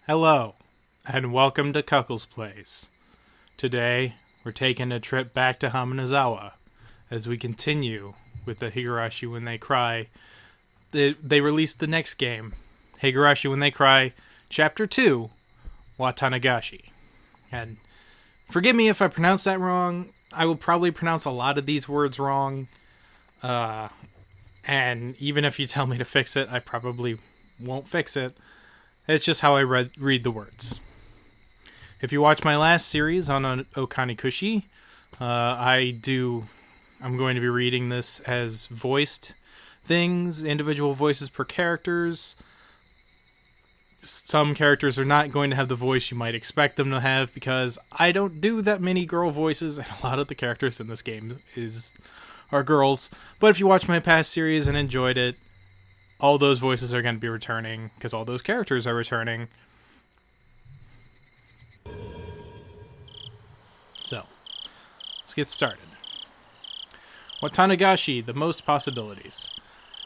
Hello, and welcome to Kuckles' Place. Today, we're taking a trip back to Hinamizawa as we continue with the Higurashi When They Cry. They released the next game, Higurashi When They Cry, Chapter 2, Watanagashi. And forgive me if I pronounce that wrong. I will probably pronounce a lot of these words wrong. And even if you tell me to fix it, I probably won't fix it. It's just how I read the words. If you watch my last series on Okikakushi, I'm going to be reading this as voiced things, individual voices per characters. Some characters are not going to have the voice you might expect them to have because I don't do that many girl voices, and a lot of the characters in this game are girls. But if you watch my past series and enjoyed it, all those voices are going to be returning, because all those characters are returning. So, let's get started. Watanagashi, the most possibilities.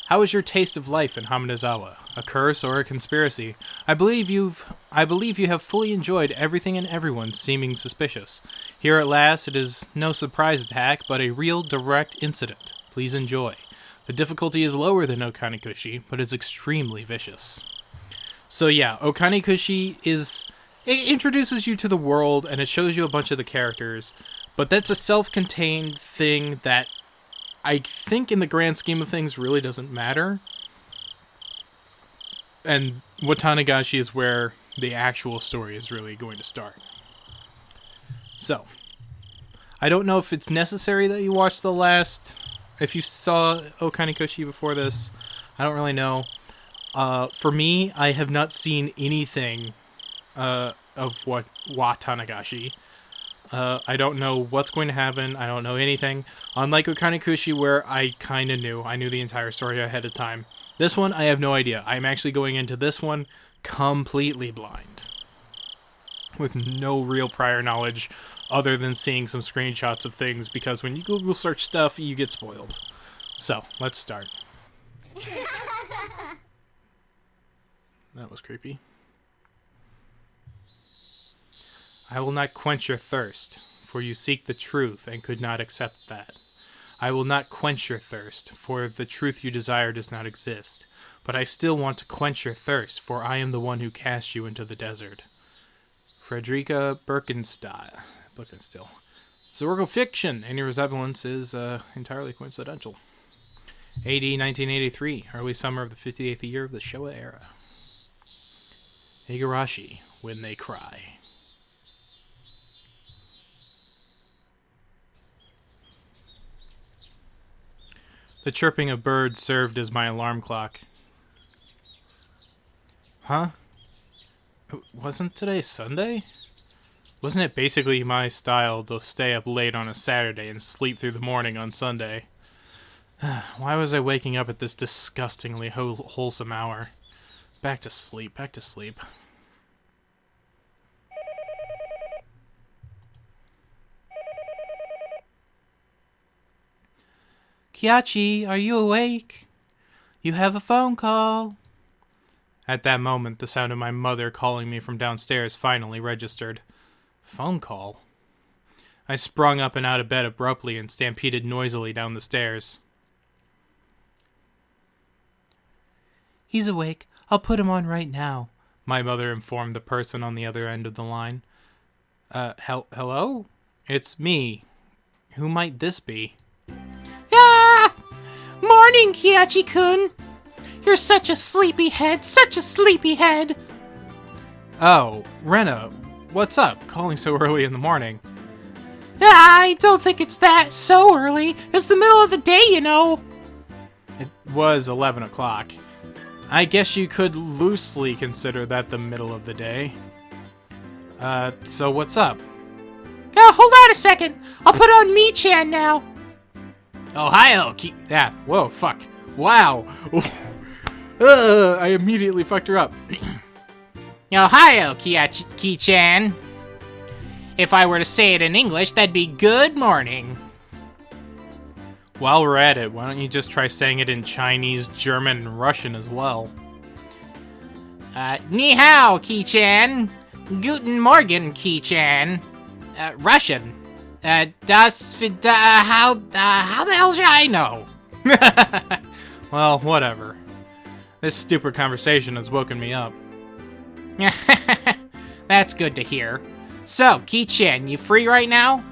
How is your taste of life in Hinamizawa? A curse or a conspiracy? I believe you have fully enjoyed everything and everyone seeming suspicious. Here at last, it is no surprise attack, but a real direct incident. Please enjoy. The difficulty is lower than Okikakushi, but is extremely vicious. So yeah, Okikakushi it introduces you to the world and it shows you a bunch of the characters, but that's a self-contained thing that I think in the grand scheme of things really doesn't matter. And Watanagashi is where the actual story is really going to start. So, I don't know if it's necessary that you watch if you saw Okikakushi before this, I don't really know. For me, I have not seen anything of Watanagashi. I don't know what's going to happen. I don't know anything. Unlike Okikakushi, where I kind of knew. I knew the entire story ahead of time. This one, I have no idea. I'm actually going into this one completely blind, with no real prior knowledge other than seeing some screenshots of things, because when you Google search stuff, you get spoiled. So, let's start. That was creepy. I will not quench your thirst, for you seek the truth and could not accept that. I will not quench your thirst, for the truth you desire does not exist. But I still want to quench your thirst, for I am the one who cast you into the desert. Frederica Birkenstill. Historical fiction. Any resemblance is entirely coincidental. AD 1983, early summer of the 58th year of the Showa era. Higurashi, When They Cry. The chirping of birds served as my alarm clock. Huh? Wasn't today Sunday? Wasn't it basically my style to stay up late on a Saturday and sleep through the morning on Sunday? Why was I waking up at this disgustingly wholesome hour? Back to sleep, back to sleep. Keiichi, are you awake? You have a phone call. At that moment, the sound of my mother calling me from downstairs finally registered. Phone call? I sprung up and out of bed abruptly and stampeded noisily down the stairs. He's awake. I'll put him on right now, my mother informed the person on the other end of the line. Hello? It's me. Who might this be? Ah! Morning, Keiichi-kun! You're such a sleepyhead, such a sleepyhead! Oh, Rena, what's up? Calling so early in the morning. I don't think it's that so early. It's the middle of the day, you know. It was 11 o'clock. I guess you could loosely consider that the middle of the day. So what's up? Hold on a second. I'll put on Mi-chan now. Ohio! Whoa, fuck. Wow. I immediately fucked her up. Ohio, Keiichi-chan. If I were to say it in English, that'd be good morning. While we're at it, why don't you just try saying it in Chinese, German, and Russian as well? Ni hao, Kei-chan. Guten Morgen, Kei-chan. Russian. How the hell should I know? Well, whatever. This stupid conversation has woken me up. That's good to hear. So, Kei-chan, you free right now?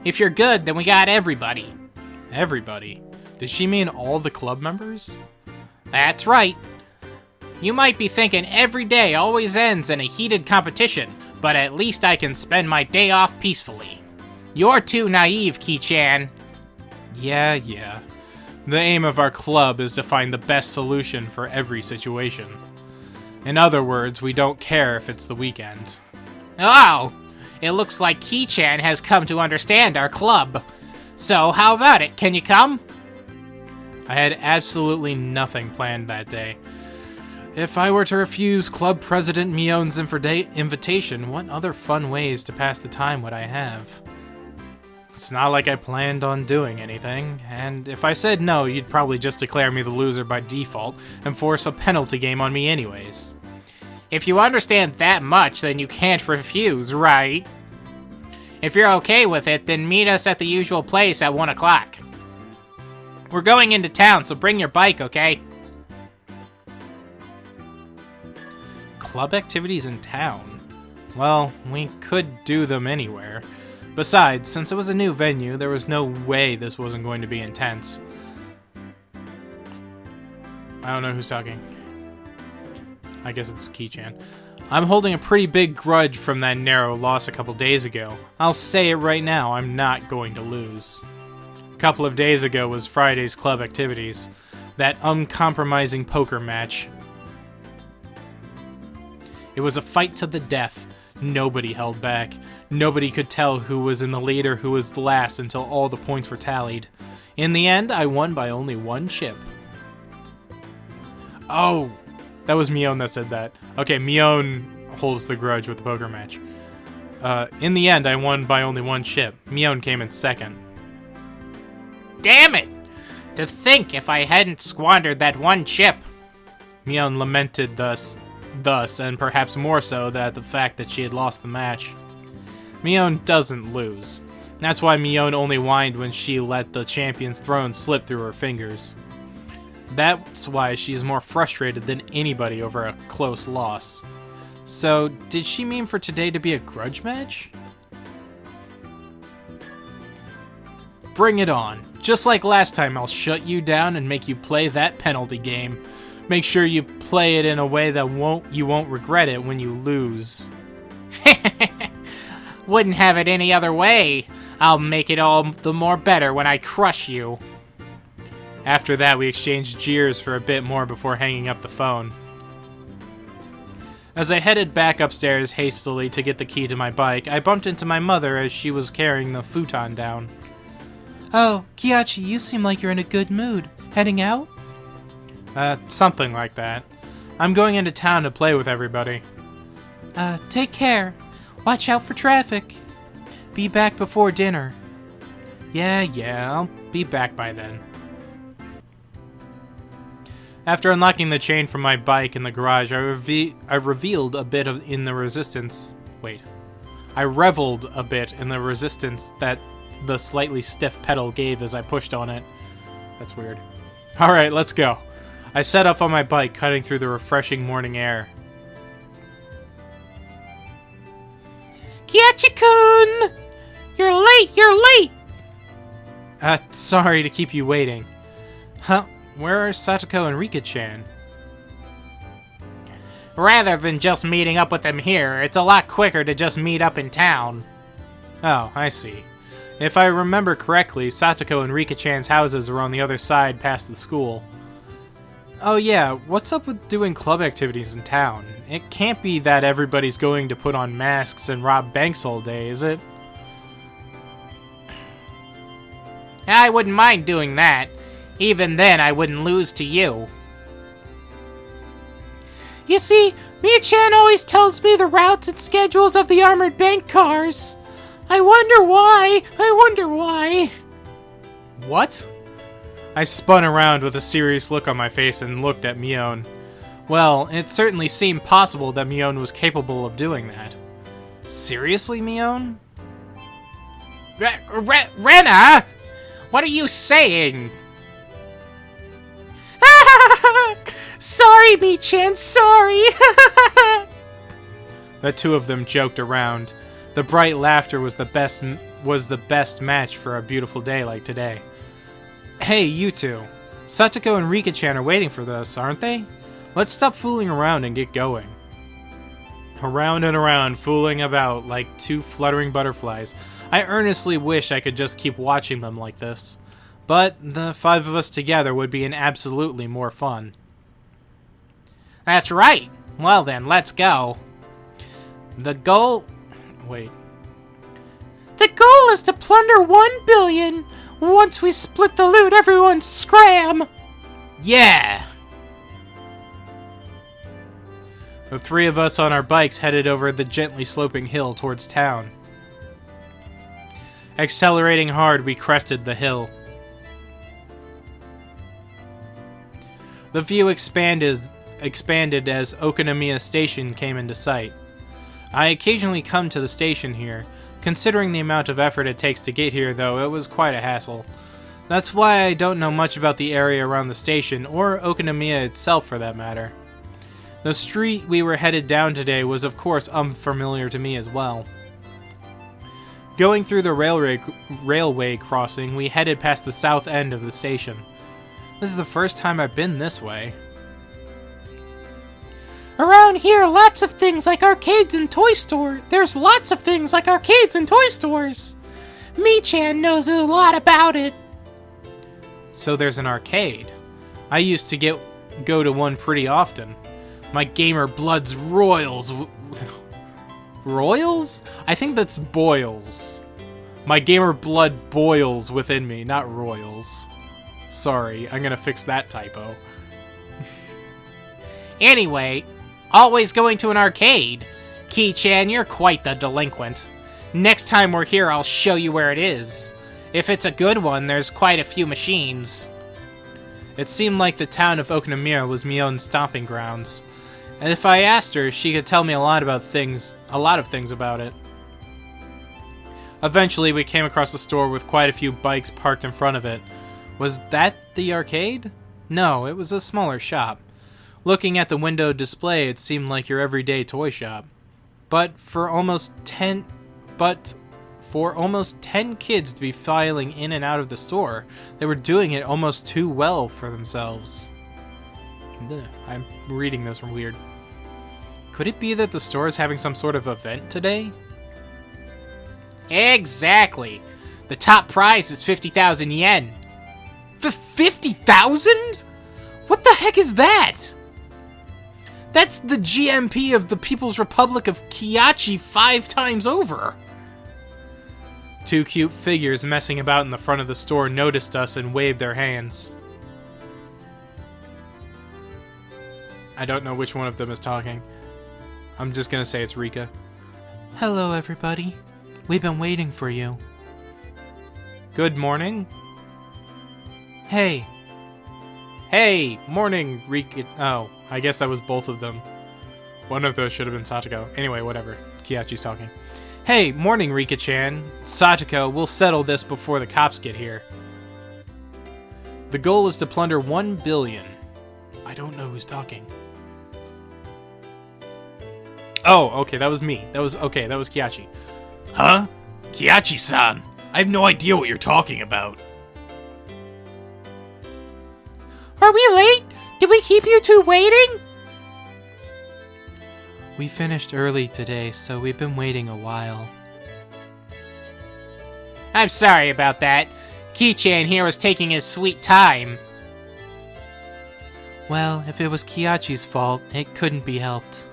If you're good, then we got everybody. Everybody? Does she mean all the club members? That's right. You might be thinking every day always ends in a heated competition, but at least I can spend my day off peacefully. You're too naive, Kei-chan. Yeah. The aim of our club is to find the best solution for every situation. In other words, we don't care if it's the weekend. Oh! It looks like Kei-chan has come to understand our club. So, how about it? Can you come? I had absolutely nothing planned that day. If I were to refuse Club President Mion's invitation, what other fun ways to pass the time would I have? It's not like I planned on doing anything, and if I said no, you'd probably just declare me the loser by default and force a penalty game on me anyways. If you understand that much, then you can't refuse, right? If you're okay with it, then meet us at the usual place at 1 o'clock. We're going into town, so bring your bike, okay? Club activities in town? Well, we could do them anywhere. Besides, since it was a new venue, there was no way this wasn't going to be intense. I don't know who's talking. I guess it's Kei-chan. I'm holding a pretty big grudge from that narrow loss a couple days ago. I'll say it right now, I'm not going to lose. A couple of days ago was Friday's club activities. That uncompromising poker match. It was a fight to the death. Nobody held back. Nobody could tell who was in the lead or who was the last until all the points were tallied. In the end, I won by only 1 chip. Oh, that was Mion that said that. Okay, Mion holds the grudge with the poker match. In the end, I won by only 1 chip. Mion came in second. Damn it! To think if I hadn't squandered that 1 chip. Mion lamented thus, and perhaps more so, that the fact that she had lost the match. Mion doesn't lose. That's why Mion only whined when she let the champion's throne slip through her fingers. That's why she's more frustrated than anybody over a close loss. So, did she mean for today to be a grudge match? Bring it on. Just like last time, I'll shut you down and make you play that penalty game. Make sure you play it in a way that you won't regret it when you lose. Wouldn't have it any other way. I'll make it all the more better when I crush you. After that, we exchanged jeers for a bit more before hanging up the phone. As I headed back upstairs hastily to get the key to my bike, I bumped into my mother as she was carrying the futon down. Oh, Keiichi, you seem like you're in a good mood. Heading out? Something like that. I'm going into town to play with everybody. Take care. Watch out for traffic. Be back before dinner. Yeah, I'll be back by then. After unlocking the chain from my bike in the garage, I reveled a bit in the resistance that the slightly stiff pedal gave as I pushed on it. That's weird. Alright, let's go. I set off on my bike, cutting through the refreshing morning air. Keiichi-kun! You're late! Sorry to keep you waiting. Huh? Where are Satoko and Rika-chan? Rather than just meeting up with them here, it's a lot quicker to just meet up in town. Oh, I see. If I remember correctly, Satoko and Rika-chan's houses are on the other side past the school. Oh yeah, what's up with doing club activities in town? It can't be that everybody's going to put on masks and rob banks all day, is it? I wouldn't mind doing that. Even then, I wouldn't lose to you. You see, Mia-chan always tells me the routes and schedules of the armored bank cars. I wonder why. What? I spun around with a serious look on my face and looked at Mion. Well, it certainly seemed possible that Mion was capable of doing that. Seriously, Mion? Rena! What are you saying? Sorry, Mii-chan, sorry! The two of them joked around. The bright laughter was the best match for a beautiful day like today. Hey, you two. Satoko and Rika-chan are waiting for us, aren't they? Let's stop fooling around and get going. Around and around, fooling about like two fluttering butterflies. I earnestly wish I could just keep watching them like this. But the five of us together would be an absolutely more fun. That's right. Well then, let's go. The goal... Wait. The goal is to plunder 1 billion. Once we split the loot, everyone scram! Yeah! The three of us on our bikes headed over the gently sloping hill towards town. Accelerating hard, we crested the hill. The view expanded as Okonomiya Station came into sight. I occasionally come to the station here. Considering the amount of effort it takes to get here, though, it was quite a hassle. That's why I don't know much about the area around the station, or Okonomiya itself for that matter. The street we were headed down today was of course unfamiliar to me as well. Going through the railway crossing, we headed past the south end of the station. This is the first time I've been this way. Around here, lots of things like arcades and toy store. There's lots of things like arcades and toy stores. Mii-chan knows a lot about it. So there's an arcade. I used to go to one pretty often. My gamer blood's royals. Royals? I think that's boils. My gamer blood boils within me, not royals. Sorry, I'm gonna fix that typo. Anyway, always going to an arcade. Kei-chan, you're quite the delinquent. Next time we're here, I'll show you where it is. If it's a good one, there's quite a few machines. It seemed like the town of Okonomiya was Mion's stomping grounds. And if I asked her, she could tell me a lot of things about it. Eventually, we came across a store with quite a few bikes parked in front of it. Was that the arcade? No, it was a smaller shop. Looking at the window display, it seemed like your everyday toy shop. But for almost 10 kids to be filing in and out of the store, they were doing it almost too well for themselves. I'm reading this weird. Could it be that the store is having some sort of event today? Exactly. The top prize is 50,000 yen. 50,000? What the heck is that? That's the GMP of the People's Republic of Keiichi 5 times over. Two cute figures messing about in the front of the store noticed us and waved their hands. I don't know which one of them is talking. I'm just gonna say it's Rika. Hello, everybody. We've been waiting for you. Good morning. Hey. Hey, morning, Rika. Oh, I guess that was both of them. One of those should have been Satoko. Anyway, whatever. Keiichi's talking. Hey, morning, Rika-chan. Satoko, we'll settle this before the cops get here. The goal is to plunder 1 billion. I don't know who's talking. Oh, okay, that was me. That was Keiichi. Huh? Keiichi-san, I have no idea what you're talking about. Are we late? Did we keep you two waiting? We finished early today, so we've been waiting a while. I'm sorry about that. Kei-chan here was taking his sweet time. Well, if it was Keiichi's fault, it couldn't be helped.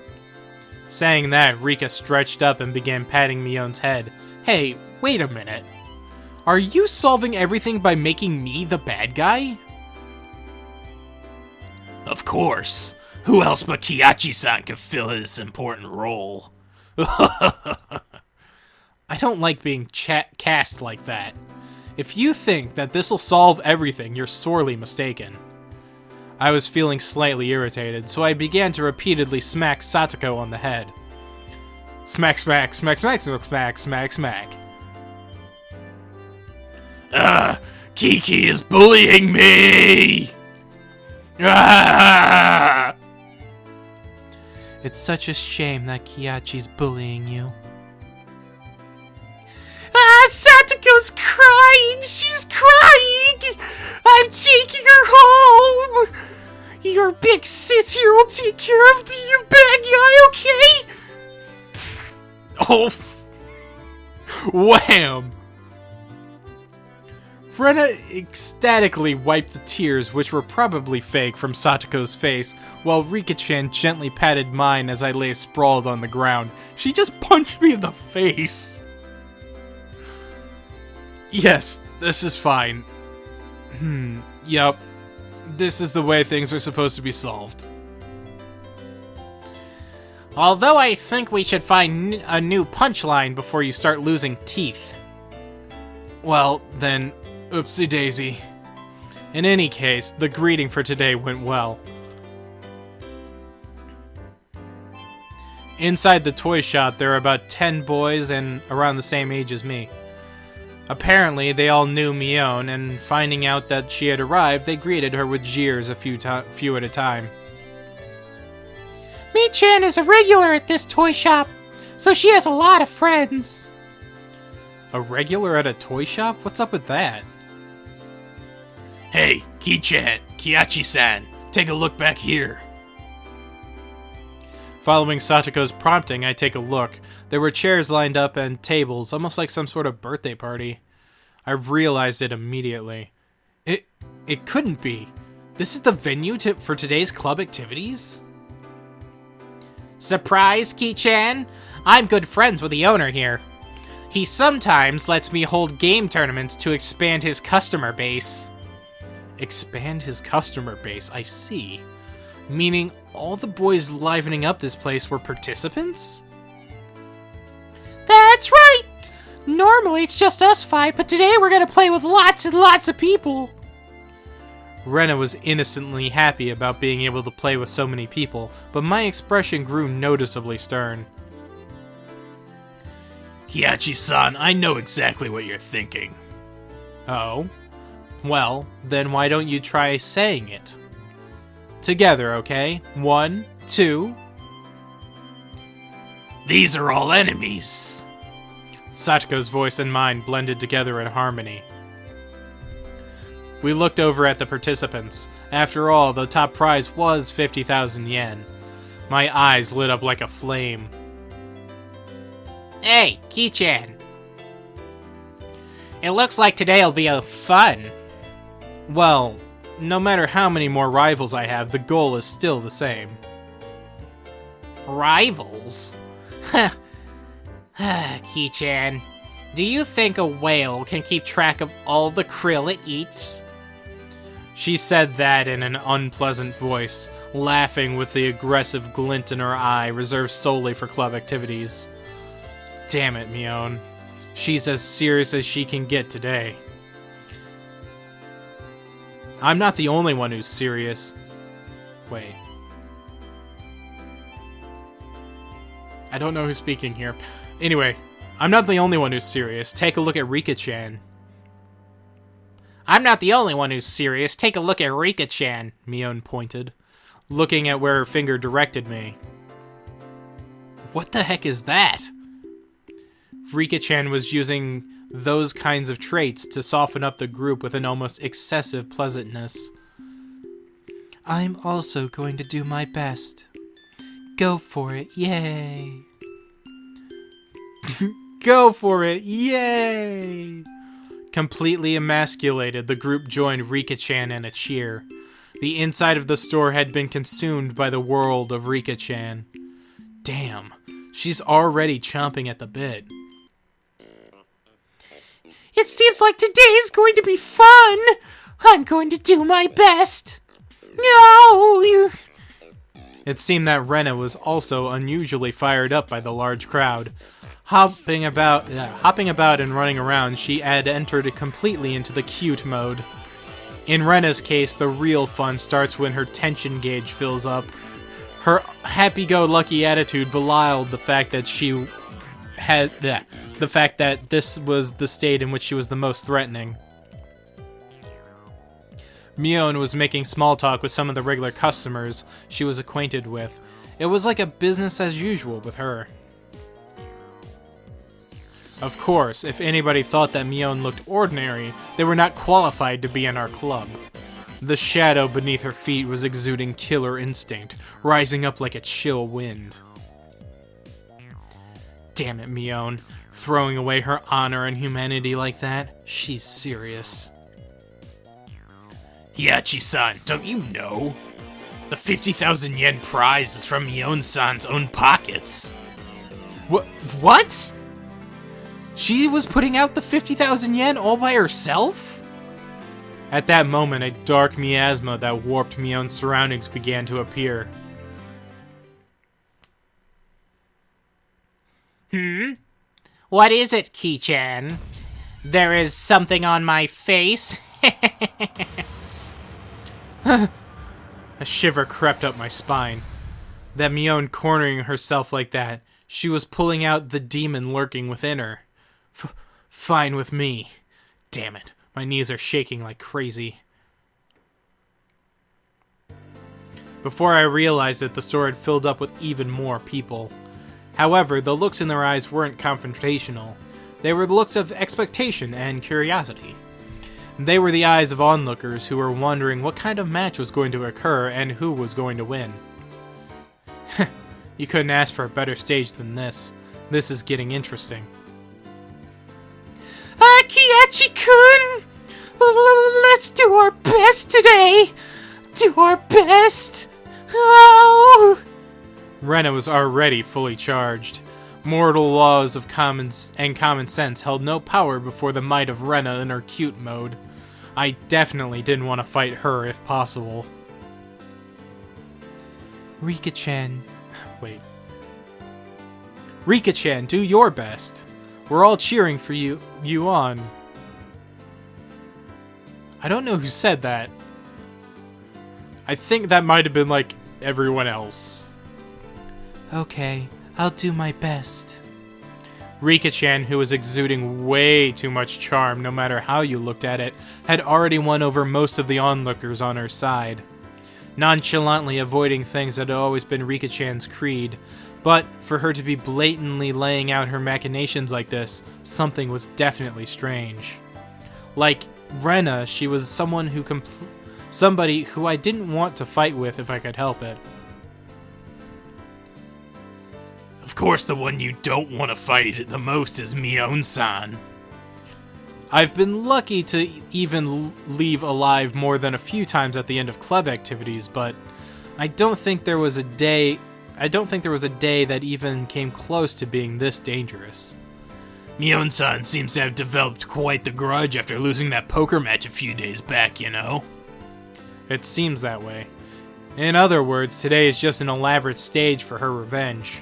Saying that, Rika stretched up and began patting Mion's head. Hey, wait a minute. Are you solving everything by making me the bad guy? Of course. Who else but Keiichi-san can fill his important role? I don't like being cast like that. If you think that this'll solve everything, you're sorely mistaken. I was feeling slightly irritated, so I began to repeatedly smack Satoko on the head. Smack, smack, smack, smack, smack, smack, smack, smack. Kiki is bullying me! Ah! It's such a shame that Keiichi's bullying you. Satoko's crying! She's crying! I'm taking her home! Your big sis here will take care of the bad guy, okay? Oh, wham! Rena ecstatically wiped the tears, which were probably fake, from Satoko's face, while Rika-chan gently patted mine as I lay sprawled on the ground. She just punched me in the face! Yes, this is fine. Yup. This is the way things are supposed to be solved. Although I think we should find a new punchline before you start losing teeth. Well, then, oopsie daisy. In any case, the greeting for today went well. Inside the toy shop, there are about 10 boys and around the same age as me. Apparently, they all knew Mion, and finding out that she had arrived, they greeted her with jeers a few at a time. Mi-chan is a regular at this toy shop, so she has a lot of friends. A regular at a toy shop? What's up with that? Hey, Keiichi-san, take a look back here. Following Satoko's prompting, I take a look. There were chairs lined up and tables, almost like some sort of birthday party. I realized it immediately. It couldn't be. This is the venue for today's club activities? Surprise, Kei-chan? I'm good friends with the owner here. He sometimes lets me hold game tournaments to expand his customer base. Expand his customer base, I see. Meaning all the boys livening up this place were participants? That's right! Normally it's just us five, but today we're gonna play with lots and lots of people. Rena was innocently happy about being able to play with so many people, but my expression grew noticeably stern. Keiichi-san, I know exactly what you're thinking. Oh? Well, then why don't you try saying it? Together, okay? 1, 2... These are all enemies. Satoko's voice and mine blended together in harmony. We looked over at the participants. After all, the top prize was 50,000 yen. My eyes lit up like a flame. Hey, Kei-chan. It looks like today'll be fun. Well, no matter how many more rivals I have, the goal is still the same. Rivals? Kei-chan, do you think a whale can keep track of all the krill it eats? She said that in an unpleasant voice, laughing with the aggressive glint in her eye reserved solely for club activities. Damn it, Mion. She's as serious as she can get today. I'm not the only one who's serious. Wait. I don't know who's speaking here. Anyway, I'm not the only one who's serious. Take a look at Rika-chan. I'm not the only one who's serious. Take a look at Rika-chan. Mion pointed, looking at where her finger directed me. What the heck is that? Rika-chan was using those kinds of traits to soften up the group with an almost excessive pleasantness. I'm also going to do my best. Go for it, yay! Go for it, yay! Completely emasculated, the group joined Rika-chan in a cheer. The inside of the store had been consumed by the world of Rika-chan. Damn, she's already chomping at the bit. It seems like today is going to be fun! I'm going to do my best! No! It seemed that Rena was also unusually fired up by the large crowd. Hopping about and running around, she had entered completely into the cute mode. In Rena's case, the real fun starts when her tension gauge fills up. Her happy-go-lucky attitude belied the fact that she had the fact that this was the state in which she was the most threatening. Mion was making small talk with some of the regular customers she was acquainted with. It was like a business as usual with her. Of course, if anybody thought that Mion looked ordinary, they were not qualified to be in our club. The shadow beneath her feet was exuding killer instinct, rising up like a chill wind. Damn it, Mion. Throwing away her honor and humanity like that? She's serious. Keiichi-san, don't you know? The 50,000 yen prize is from Mion-san's own pockets. What? She was putting out the 50,000 yen all by herself? At that moment, a dark miasma that warped Mion's surroundings began to appear. What is it, Kei-chan? There is something on my face? A shiver crept up my spine. That Mion cornering herself like that, she was pulling out the demon lurking within her. Fine with me. Damn it, my knees are shaking like crazy. Before I realized it, the store had filled up with even more people. However, the looks in their eyes weren't confrontational. They were the looks of expectation and curiosity. They were the eyes of onlookers who were wondering what kind of match was going to occur and who was going to win. You couldn't ask for a better stage than this. This is getting interesting. Keiichi-kun! Let's do our best today! Do our best! Oh! Rena was already fully charged. Mortal laws of common sense held no power before the might of Rena in her cute mode. I definitely didn't want to fight her if possible. Rika-chan. Wait. Rika-chan, do your best. We're all cheering for you on. I don't know who said that. I think that might have been like everyone else. Okay, I'll do my best. Rika-chan, who was exuding way too much charm no matter how you looked at it, had already won over most of the onlookers on her side. Nonchalantly avoiding things that had always been Rika-chan's creed, but for her to be blatantly laying out her machinations like this, something was definitely strange. Like Rena, she was somebody who I didn't want to fight with if I could help it. Of course, the one you don't want to fight the most is Mion-san. I've been lucky to even leave alive more than a few times at the end of club activities, but I don't think there was a day that even came close to being this dangerous. Mion-san seems to have developed quite the grudge after losing that poker match a few days back, you know? It seems that way. In other words, today is just an elaborate stage for her revenge.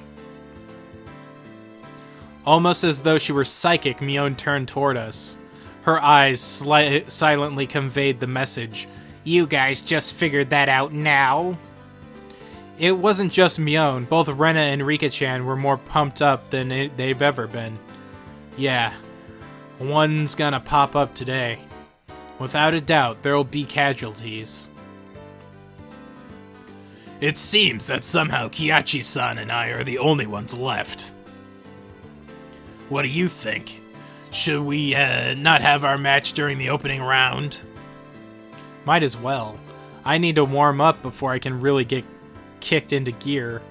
Almost as though she were psychic, Mion turned toward us. Her eyes silently conveyed the message. You guys just figured that out now? It wasn't just Mion. Both Rena and Rika-chan were more pumped up than they've ever been. Yeah, one's gonna pop up today. Without a doubt, there'll be casualties. It seems that somehow Keiichi-san and I are the only ones left. What do you think? Should we not have our match during the opening round? Might as well. I need to warm up before I can really get kicked into gear.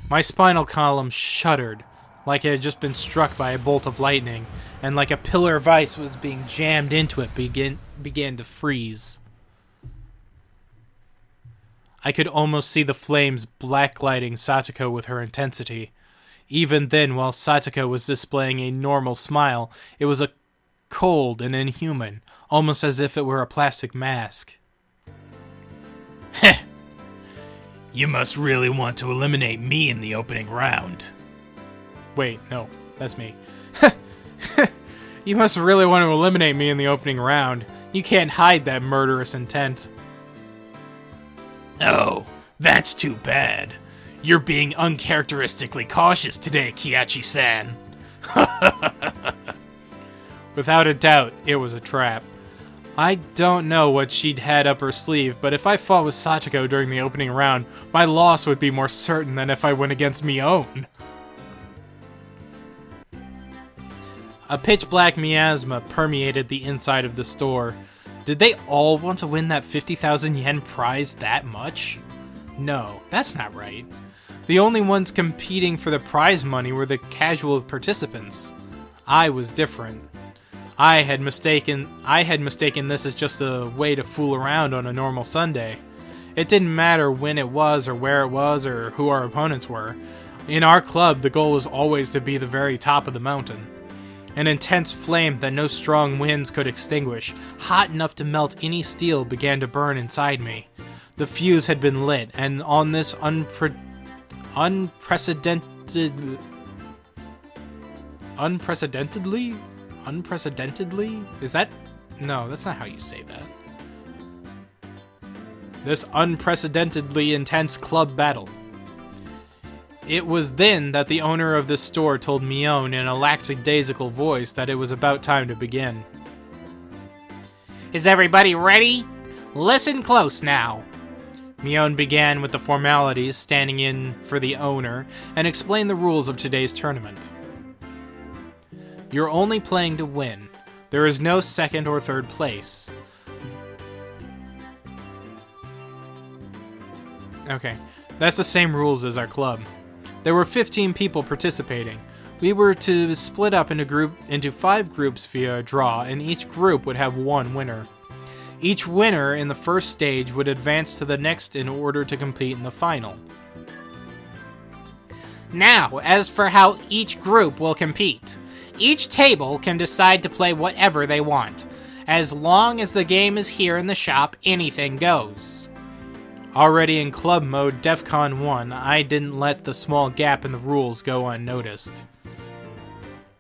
My spinal column shuddered, like it had just been struck by a bolt of lightning, and like a pillar of ice was being jammed into it began to freeze. I could almost see the flames blacklighting Satoko with her intensity. Even then, while Satoko was displaying a normal smile, it was cold and inhuman, almost as if it were a plastic mask. Heh! You must really want to eliminate me in the opening round. Wait, no, that's me. You must really want to eliminate me in the opening round. You can't hide that murderous intent. Oh, that's too bad. You're being uncharacteristically cautious today, Keiichi-san. Without a doubt, it was a trap. I don't know what she'd had up her sleeve, but if I fought with Sachiko during the opening round, my loss would be more certain than if I went against Mion. A pitch-black miasma permeated the inside of the store. Did they all want to win that 50,000 yen prize that much? No, that's not right. The only ones competing for the prize money were the casual participants. I was different. I had mistaken this as just a way to fool around on a normal Sunday. It didn't matter when it was or where it was or who our opponents were. In our club, the goal was always to be the very top of the mountain. An intense flame that no strong winds could extinguish, hot enough to melt any steel, began to burn inside me. The fuse had been lit, and on this unprecedentedly? Is that? No, that's not how you say that. This unprecedentedly intense club battle. It was then that the owner of the store told Mion in a lackadaisical voice that it was about time to begin. Is everybody ready? Listen close now. Mion began with the formalities, standing in for the owner, and explained the rules of today's tournament. You're only playing to win. There is no second or third place. Okay, that's the same rules as our club. There were 15 people participating. We were to split up into 5 groups via a draw, and each group would have one winner. Each winner in the first stage would advance to the next in order to compete in the final. Now, as for how each group will compete. Each table can decide to play whatever they want. As long as the game is here in the shop, anything goes. Already in club mode DEFCON 1, I didn't let the small gap in the rules go unnoticed.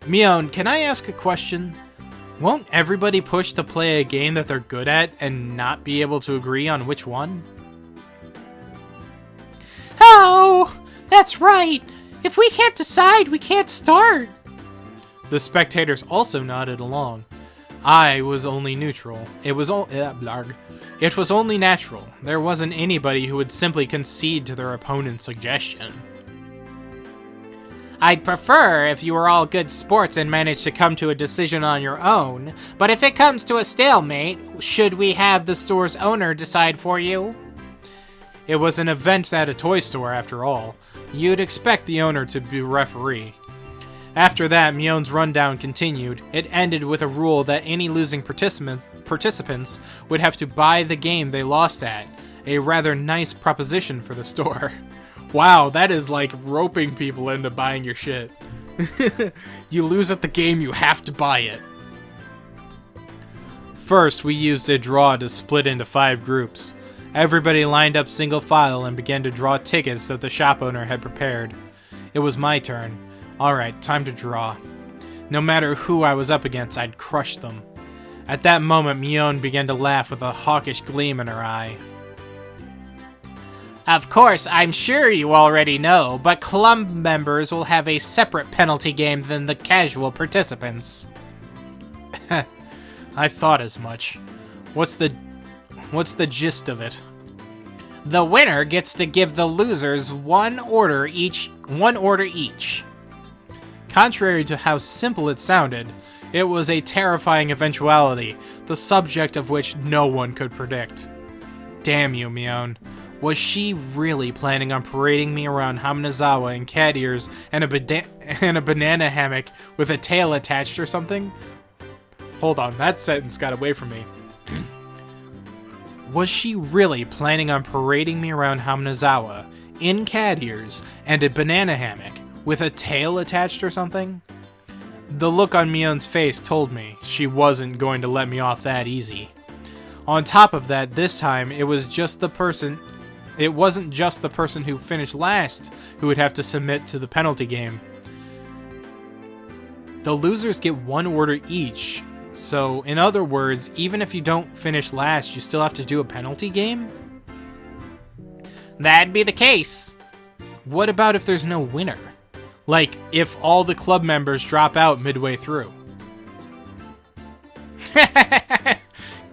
Mion, can I ask a question? Won't everybody push to play a game that they're good at and not be able to agree on which one? Oh, that's right. If we can't decide, we can't start. The spectators also nodded along. I was only neutral. It was only natural. There wasn't anybody who would simply concede to their opponent's suggestion. I'd prefer if you were all good sports and managed to come to a decision on your own, but if it comes to a stalemate, should we have the store's owner decide for you? It was an event at a toy store, after all. You'd expect the owner to be referee. After that, Mion's rundown continued. It ended with a rule that any losing participants would have to buy the game they lost at. A rather nice proposition for the store. Wow, that is like roping people into buying your shit. You lose at the game, you have to buy it. First, we used a draw to split into 5 groups. Everybody lined up single file and began to draw tickets that the shop owner had prepared. It was my turn. Alright, time to draw. No matter who I was up against, I'd crush them. At that moment, Mion began to laugh with a hawkish gleam in her eye. Of course, I'm sure you already know, but club members will have a separate penalty game than the casual participants. I thought as much. What's the gist of it? The winner gets to give the losers one order each. Contrary to how simple it sounded, it was a terrifying eventuality, the subject of which no one could predict. Damn you, Mion. Was she really planning on parading me around Hinamizawa in cat ears and a banana hammock with a tail attached or something? Hold on, that sentence got away from me. Was she really planning on parading me around Hinamizawa in cat ears and a banana hammock with a tail attached or something? The look on Mion's face told me she wasn't going to let me off that easy. On top of that, this time it wasn't just the person who finished last who would have to submit to the penalty game. the losers get 1 order each. So, in other words, even if you don't finish last, you still have to do a penalty game? That'd be the case. What about if there's no winner? Like, if all the club members drop out midway through?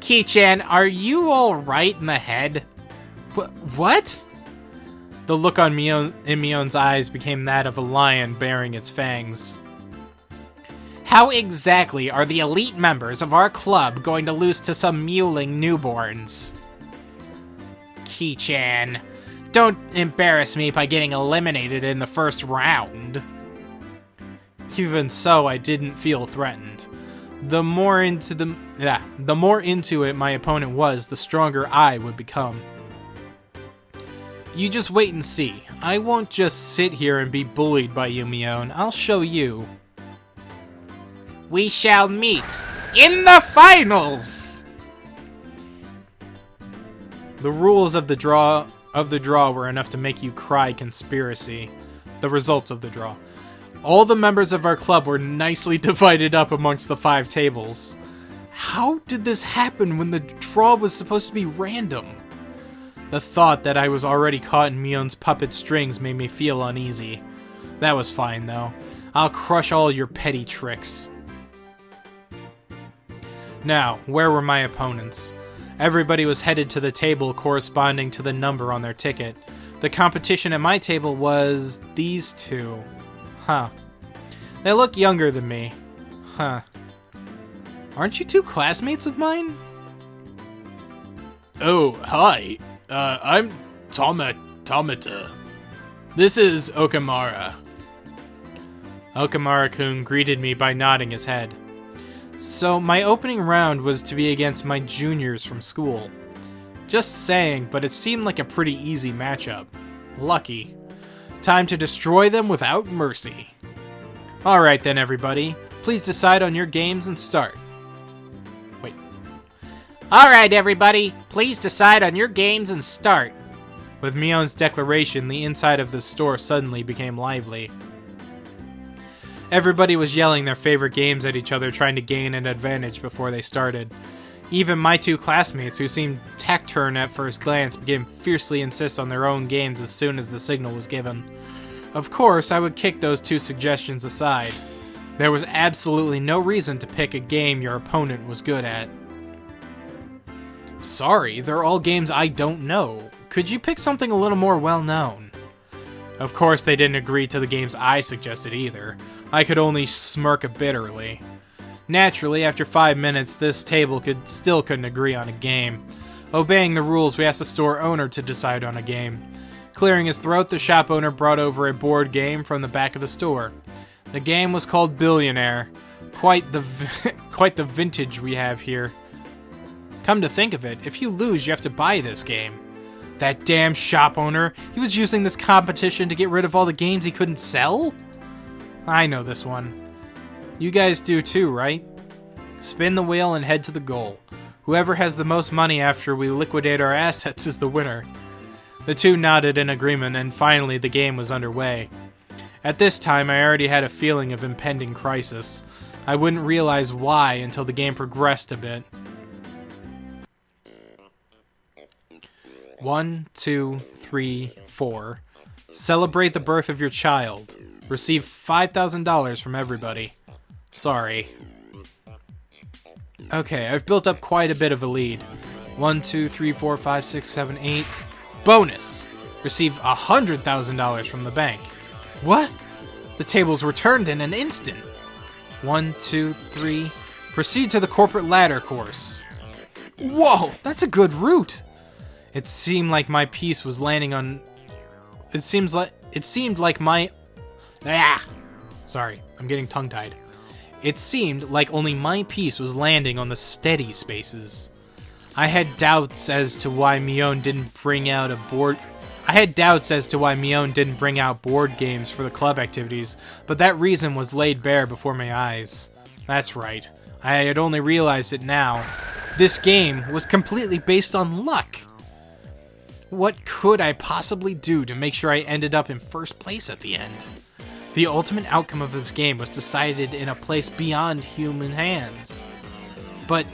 Kei-chan, are you alright in the head? What? The look on in Mion's eyes became that of a lion baring its fangs. How exactly are the elite members of our club going to lose to some mewling newborns? Kei-chan, don't embarrass me by getting eliminated in the first round. Even so, I didn't feel threatened. The more into it my opponent was, the stronger I would become. You just wait and see. I won't just sit here and be bullied by you, Mion. I'll show you. We shall meet in the finals! The rules of the draw were enough to make you cry conspiracy. The results of the draw. All the members of our club were nicely divided up amongst the 5 tables. How did this happen when the draw was supposed to be random? The thought that I was already caught in Mion's puppet strings made me feel uneasy. That was fine, though. I'll crush all your petty tricks. Now, where were my opponents? Everybody was headed to the table corresponding to the number on their ticket. The competition at my table was these 2. Huh. They look younger than me. Huh. Aren't you 2 classmates of mine? Oh, hi. I'm Tomata. This is Okamura. Okamura-kun greeted me by nodding his head. So, my opening round was to be against my juniors from school. Just saying, but it seemed like a pretty easy matchup. Lucky. Time to destroy them without mercy. Alright then, everybody. Please decide on your games and start. Wait. Alright, everybody. Please decide on your games and start. With Mion's declaration, the inside of the store suddenly became lively. Everybody was yelling their favorite games at each other, trying to gain an advantage before they started. Even my 2 classmates, who seemed taciturn at first glance, began fiercely insist on their own games as soon as the signal was given. Of course, I would kick those 2 suggestions aside. There was absolutely no reason to pick a game your opponent was good at. Sorry, they're all games I don't know. Could you pick something a little more well-known? Of course, they didn't agree to the games I suggested either. I could only smirk bitterly. Naturally, after 5 minutes, this table couldn't agree on a game. Obeying the rules, we asked the store owner to decide on a game. Clearing his throat, the shop owner brought over a board game from the back of the store. The game was called Billionaire. Quite the vintage we have here. Come to think of it, if you lose, you have to buy this game. That damn shop owner, he was using this competition to get rid of all the games he couldn't sell? I know this one. You guys do too, right? Spin the wheel and head to the goal. Whoever has the most money after we liquidate our assets is the winner. The 2 nodded in agreement, and finally the game was underway. At this time, I already had a feeling of impending crisis. I wouldn't realize why until the game progressed a bit. 1, 2, 3, 4. Celebrate the birth of your child. Receive $5,000 from everybody. Sorry. Okay, I've built up quite a bit of a lead. 1, 2, 3, 4, 5, 6, 7, 8. Bonus! Receive $100,000 from the bank. What? The tables were turned in an instant. 1, 2, 3. Proceed to the corporate ladder course. Whoa, that's a good route. It seemed like my piece was landing on... It seemed like my... Sorry, I'm getting tongue-tied. It seemed like only my piece was landing on the steady spaces. I had doubts as to why Mion didn't bring out board games for the club activities, but that reason was laid bare before my eyes. That's right. I had only realized it now. This game was completely based on luck. What could I possibly do to make sure I ended up in first place at the end? The ultimate outcome of this game was decided in a place beyond human hands. But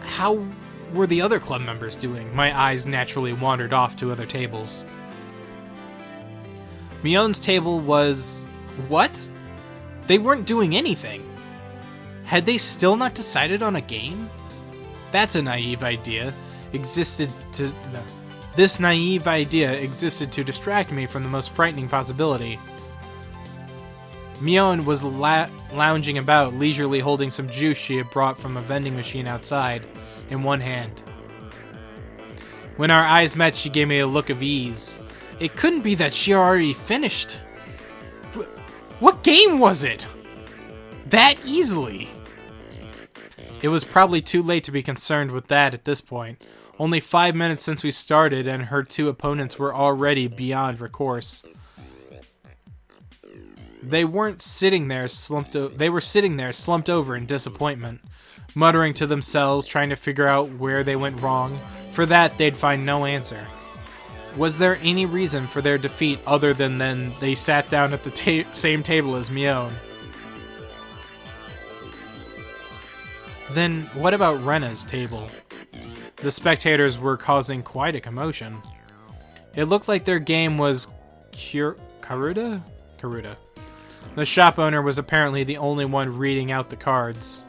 how were the other club members doing? My eyes naturally wandered off to other tables. Mion's table was... what? They weren't doing anything. Had they still not decided on a game? That's a naive idea. This naive idea existed to distract me from the most frightening possibility. Mion was lounging about, leisurely holding some juice she had brought from a vending machine outside in one hand. When our eyes met, she gave me a look of ease. It couldn't be that she already finished. What game was it? That easily? It was probably too late to be concerned with that at this point. Only 5 minutes since we started, and her two opponents were already beyond recourse. They weren't sitting there they were sitting there slumped over in disappointment, muttering to themselves, trying to figure out where they went wrong. For that, they'd find no answer. Was there any reason for their defeat other than they sat down at the same table as Mion? Then what about Rena's table? The spectators were causing quite a commotion. It looked like their game was Karuta? Karuta. The shop owner was apparently the only one reading out the cards.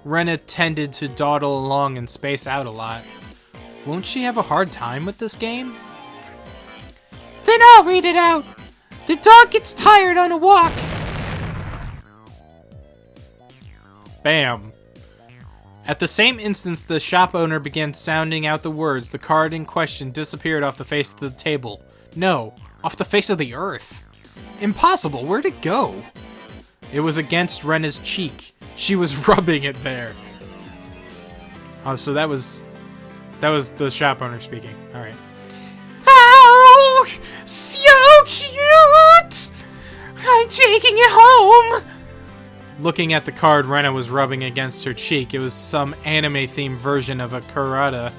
Rena tended to dawdle along and space out a lot. Won't she have a hard time with this game? Then I'll read it out. The dog gets tired on a walk. Bam. At the same instant the shop owner began sounding out the words, the card in question disappeared off the face of the table. No, off the face of the earth. Impossible, where'd it go? It was against Rena's cheek. She was rubbing it there. Oh, so that was the shop owner speaking. Alright. Oh, so cute! I'm taking it home. Looking at the card Rena was rubbing against her cheek, it was some anime-themed version of a Kurata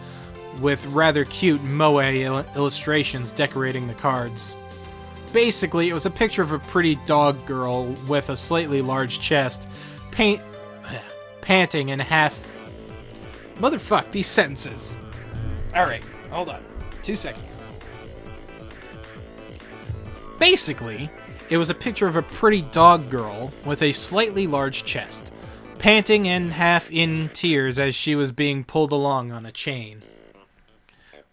with rather cute moe illustrations decorating the cards. Basically, it was a picture of a pretty dog girl with a slightly large chest, panting and half... Motherfuck, these sentences. Alright, hold on. 2 seconds. Basically, it was a picture of a pretty dog girl with a slightly large chest, panting and half in tears as she was being pulled along on a chain.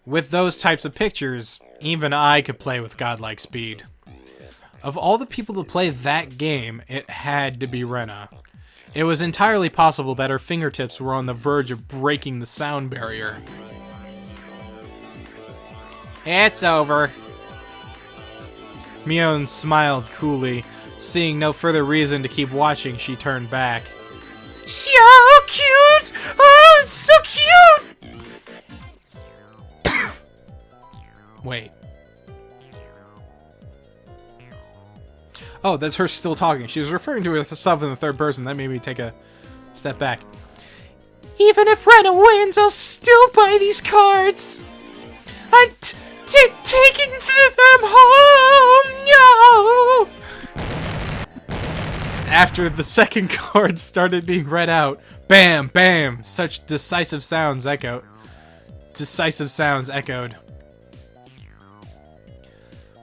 With those types of pictures, even I could play with godlike speed. Of all the people to play that game, it had to be Rena. It was entirely possible that her fingertips were on the verge of breaking the sound barrier. It's over. Mion smiled coolly. Seeing no further reason to keep watching, she turned back. So cute! Oh, it's so cute! Wait. Oh, that's her still talking. She was referring to herself in the third person. That made me take a step back. Even if Rena wins, I'll still buy these cards. I'm taking them home. No. After the second card started being read out, bam, bam, such decisive sounds echoed.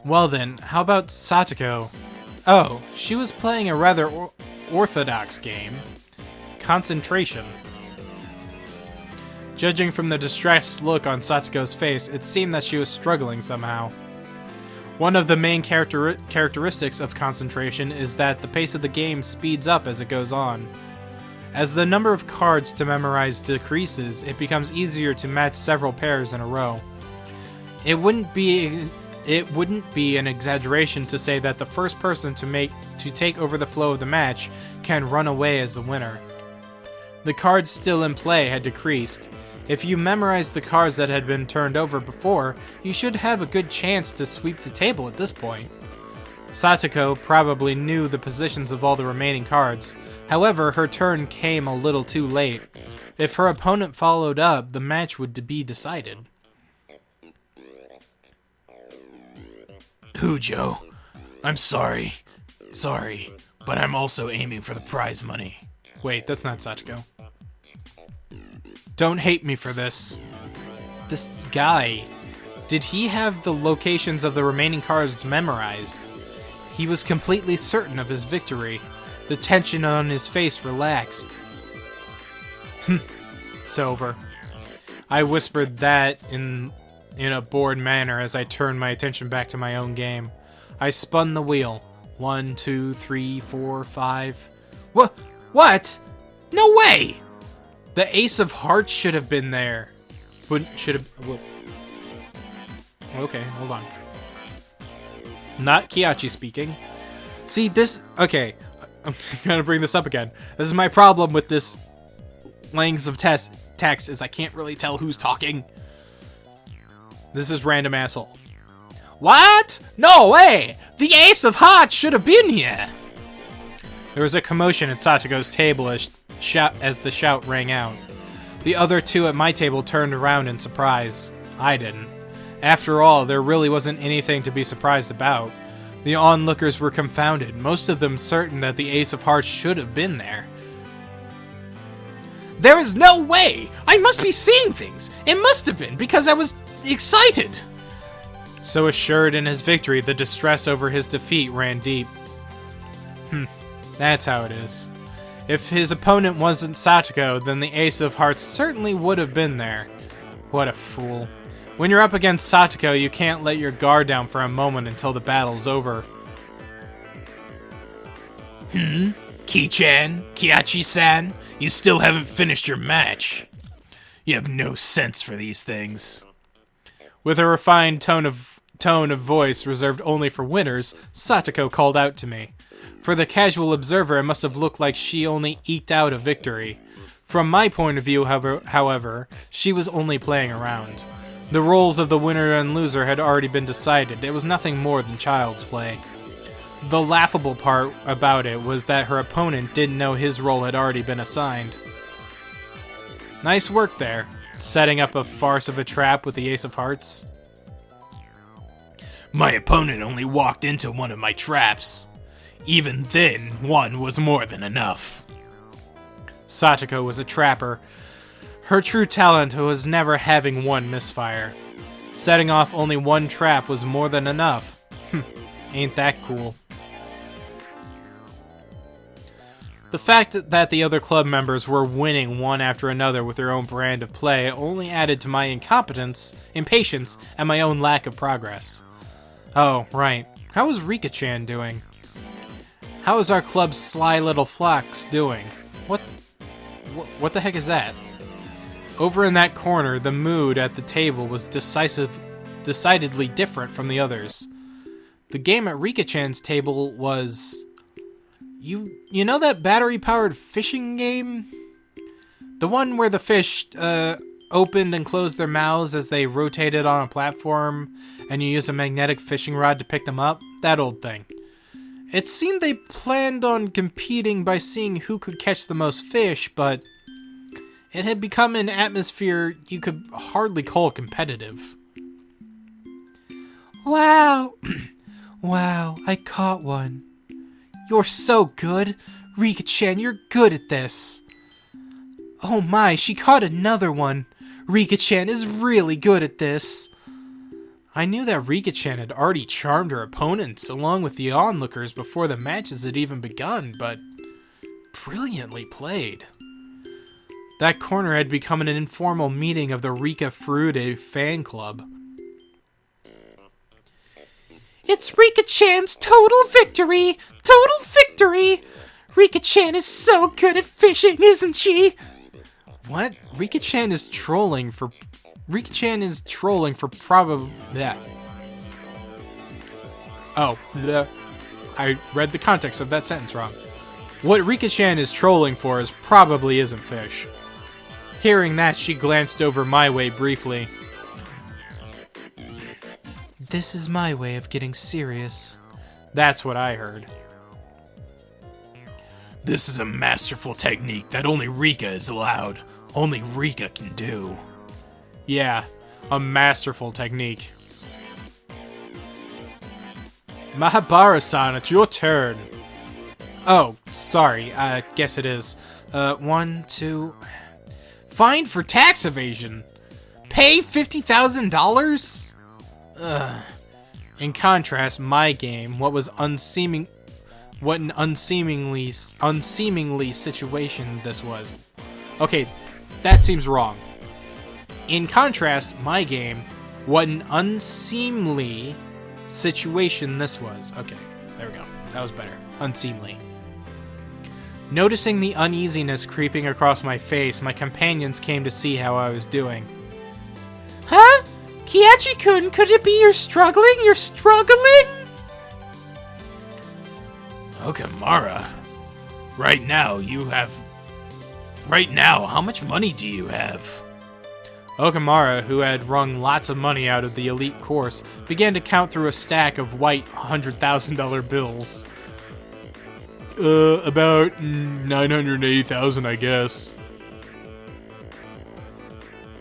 Well then, how about Satoko? Oh, she was playing a rather orthodox game. Concentration. Judging from the distressed look on Satoko's face, it seemed that she was struggling somehow. One of the main characteristics of concentration is that the pace of the game speeds up as it goes on. As the number of cards to memorize decreases, it becomes easier to match several pairs in a row. It wouldn't be an exaggeration to say that the first person to take over the flow of the match can run away as the winner. The cards still in play had decreased. If you memorized the cards that had been turned over before, you should have a good chance to sweep the table at this point. Satoko probably knew the positions of all the remaining cards. However, her turn came a little too late. If her opponent followed up, the match would be decided. Hujo, I'm sorry. Sorry, but I'm also aiming for the prize money. Wait, that's not Satoko. Don't hate me for this. This guy, did he have the locations of the remaining cards memorized? He was completely certain of his victory. The tension on his face relaxed. It's over. I whispered that in a bored manner as I turned my attention back to my own game. I spun the wheel. 1, 2, 3, 4, 5. What? No way! The Ace of Hearts should have been there. Okay, hold on. Not Keiichi speaking. See, this... Okay, I'm gonna bring this up again. This is my problem with this lengths of text, is I can't really tell who's talking. This is random asshole. What? No way! The Ace of Hearts should have been here! There was a commotion at Satogo's table as the shout rang out. The other two at my table turned around in surprise. I didn't. After all, there really wasn't anything to be surprised about. The onlookers were confounded, most of them certain that the Ace of Hearts should have been there. There is no way! I must be seeing things! It must have been, because I was excited! So assured in his victory, the distress over his defeat ran deep. That's how it is. If his opponent wasn't Satoko, then the Ace of Hearts certainly would have been there. What a fool. When you're up against Satoko, you can't let your guard down for a moment until the battle's over. Keiichi-san? Keiichi-san? You still haven't finished your match. You have no sense for these things. With a refined tone of voice reserved only for winners, Satoko called out to me. For the casual observer, it must have looked like she only eked out a victory. From my point of view, however, she was only playing around. The roles of the winner and loser had already been decided. It was nothing more than child's play. The laughable part about it was that her opponent didn't know his role had already been assigned. Nice work there, setting up a farce of a trap with the Ace of Hearts. My opponent only walked into one of my traps. Even then, one was more than enough. Satoko was a trapper. Her true talent was never having one misfire. Setting off only one trap was more than enough. Ain't that cool. The fact that the other club members were winning one after another with their own brand of play only added to my impatience, and my own lack of progress. Oh, right. How is Rika-chan doing? How is our club's sly little fox doing? What the heck is that? Over in that corner, the mood at the table was decidedly different from the others. The game at Rika-chan's table was... You know that battery-powered fishing game? The one where the fish opened and closed their mouths as they rotated on a platform, and you used a magnetic fishing rod to pick them up? That old thing. It seemed they planned on competing by seeing who could catch the most fish, but it had become an atmosphere you could hardly call competitive. Wow! Wow, I caught one. You're so good! Rika-chan, you're good at this! Oh my, she caught another one! Rika-chan is really good at this! I knew that Rika-chan had already charmed her opponents along with the onlookers before the matches had even begun, but brilliantly played. That corner had become an informal meeting of the Rika Furude fan club. It's Rika-chan's total victory! Total victory! Rika-chan is so good at fishing, isn't she? What? Rika-chan is trolling for probably that. Oh, I read the context of that sentence wrong. What Rika-chan is trolling for is probably isn't fish. Hearing that, she glanced over my way briefly. This is my way of getting serious. That's what I heard. This is a masterful technique that only Rika is allowed. Only Rika can do. Yeah, a masterful technique. Mahabara-san, it's your turn. Oh, sorry. Guess it is. 1, 2... Fined for tax evasion. Pay $50,000? Ugh. In contrast, my game, what an unseemingly situation this was. Okay, that seems wrong. In contrast, my game, what an unseemly situation this was. Okay, there we go. That was better. Unseemly. Noticing the uneasiness creeping across my face, my companions came to see how I was doing. Huh? Keiichi-kun, could it be you're struggling? You're struggling? Okamara, right now, how much money do you have? Okamara, who had wrung lots of money out of the elite course, began to count through a stack of white $100,000 bills. About 980,000, I guess.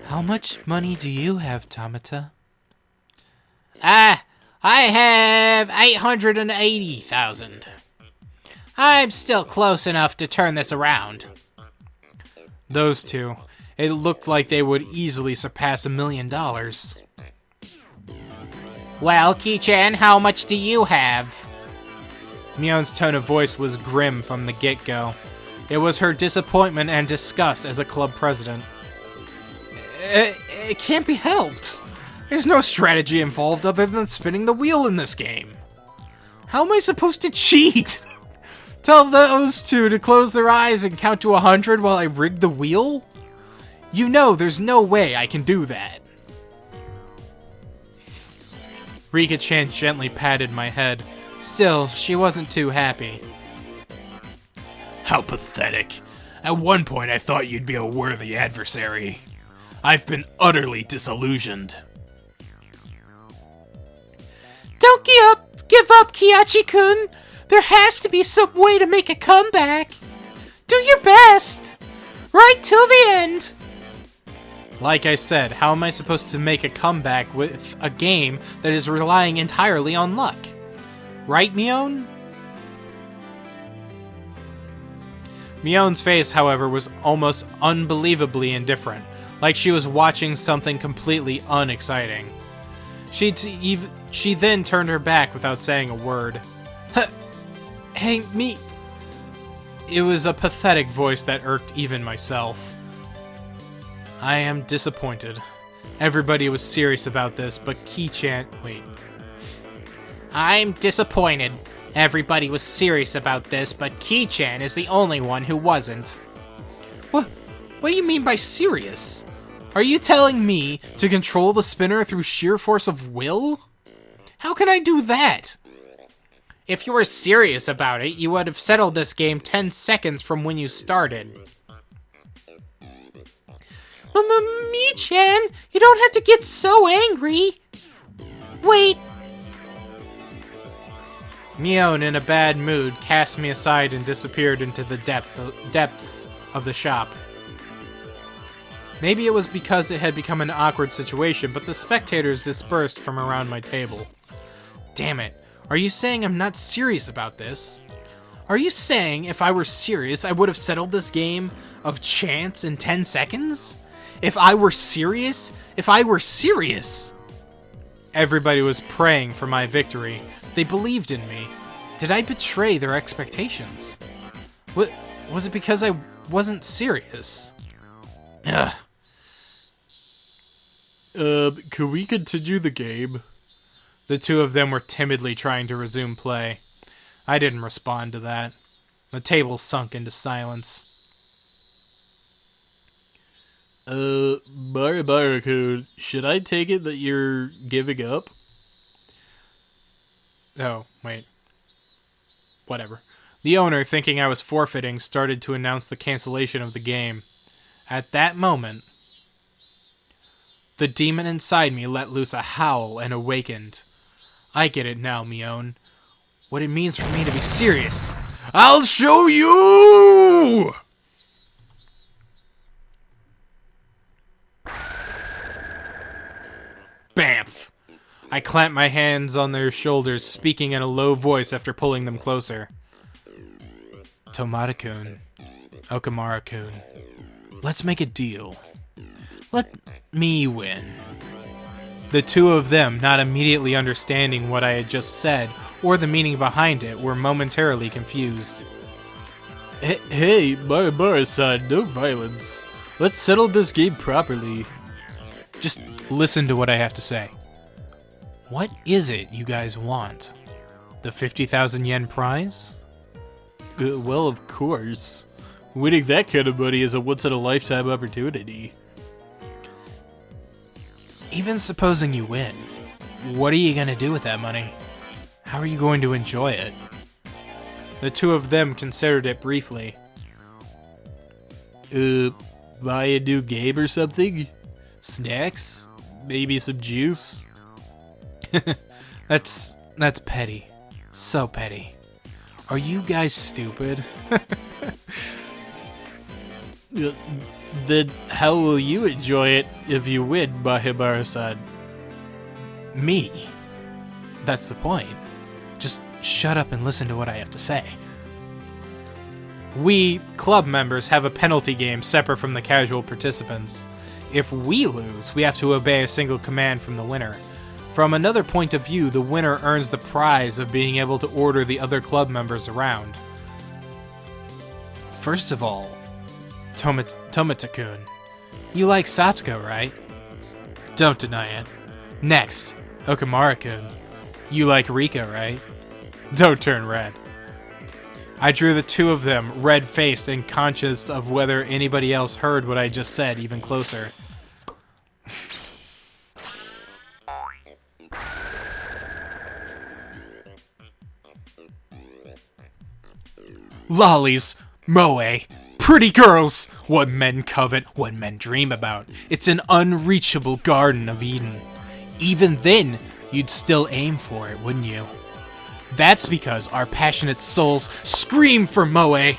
How much money do you have, Tamata? I have 880,000. I'm still close enough to turn this around. Those two. It looked like they would easily surpass $1 million. Well, Kei-chan, how much do you have? Mion's tone of voice was grim from the get-go. It was her disappointment and disgust as a club president. It can't be helped. There's no strategy involved other than spinning the wheel in this game. How am I supposed to cheat? Tell those two to close their eyes and count to 100 while I rig the wheel? You know there's no way I can do that. Rika-chan gently patted my head. Still, she wasn't too happy. How pathetic. At one point I thought you'd be a worthy adversary. I've been utterly disillusioned. Don't give up, Keiichi-kun. There has to be some way to make a comeback. Do your best. Right till the end. Like I said, how am I supposed to make a comeback with a game that is relying entirely on luck? Right, Mion? Mion's face, however, was almost unbelievably indifferent, like she was watching something completely unexciting. She then turned her back without saying a word. Hey, me... It was a pathetic voice that irked even myself. I am disappointed. Everybody was serious about this, but Kei-chan... Wait. I'm disappointed. Everybody was serious about this, but Kei-chan is the only one who wasn't. What do you mean by serious? Are you telling me to control the spinner through sheer force of will? How can I do that? If you were serious about it, you would have settled this game 10 seconds from when you started. Me-chan, you don't have to get so angry. Wait. Mion, in a bad mood, cast me aside and disappeared into the depths of the shop. Maybe it was because it had become an awkward situation, but the spectators dispersed from around my table. Damn it. Are you saying I'm not serious about this? Are you saying if I were serious, I would have settled this game of chance in 10 seconds? If I were serious? If I were serious! Everybody was praying for my victory. They believed in me. Did I betray their expectations? Was it because I wasn't serious? Ugh. Could we continue the game? The two of them were timidly trying to resume play. I didn't respond to that. The table sunk into silence. Bara-kun, should I take it that you're giving up? Oh, wait. Whatever. The owner, thinking I was forfeiting, started to announce the cancellation of the game. At that moment, the demon inside me let loose a howl and awakened. I get it now, Mion. What it means for me to be serious. I'll show you! Bamf! I clamped my hands on their shoulders, speaking in a low voice after pulling them closer. Tomata-kun, Okamura-kun, let's make a deal. Let me win. The two of them, not immediately understanding what I had just said or the meaning behind it, were momentarily confused. Hey, Barbara-san, no violence. Let's settle this game properly. Just listen to what I have to say. What is it you guys want? The 50,000 yen prize? Well, of course. Winning that kind of money is a once-in-a-lifetime opportunity. Even supposing you win, what are you gonna do with that money? How are you going to enjoy it? The two of them considered it briefly. Buy a new game or something? Snacks? Maybe some juice? That's petty. So petty. Are you guys stupid? Then how will you enjoy it if you win, Mahibara-san? Me? That's the point. Just shut up and listen to what I have to say. We, club members, have a penalty game separate from the casual participants. If we lose, we have to obey a single command from the winner. From another point of view, the winner earns the prize of being able to order the other club members around. First of all, Tomata-kun, you like Satsuko, right? Don't deny it. Next, Okamura-kun, you like Rika, right? Don't turn red. I drew the two of them, red-faced and conscious of whether anybody else heard what I just said, even closer. Lollies, moe, pretty girls, what men covet, what men dream about. It's an unreachable Garden of Eden. Even then, you'd still aim for it, wouldn't you? That's because our passionate souls scream for moe.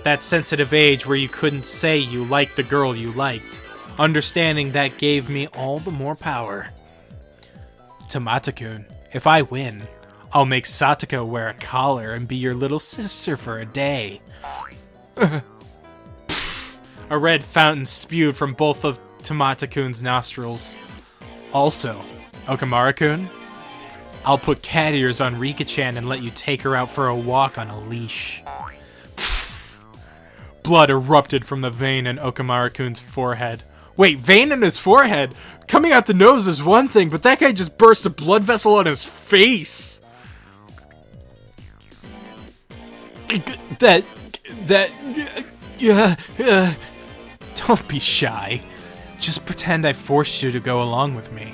That sensitive age where you couldn't say you liked the girl you liked. Understanding that gave me all the more power. Tomata-kun, if I win, I'll make Satoko wear a collar and be your little sister for a day. A red fountain spewed from both of Tomata-kun's nostrils. Also, Okamura-kun, I'll put cat ears on Rika-chan and let you take her out for a walk on a leash. Blood erupted from the vein in Okamura-kun's forehead. Wait, vein in his forehead? Coming out the nose is one thing, but that guy just burst a blood vessel on his face! Don't be shy. Just pretend I forced you to go along with me.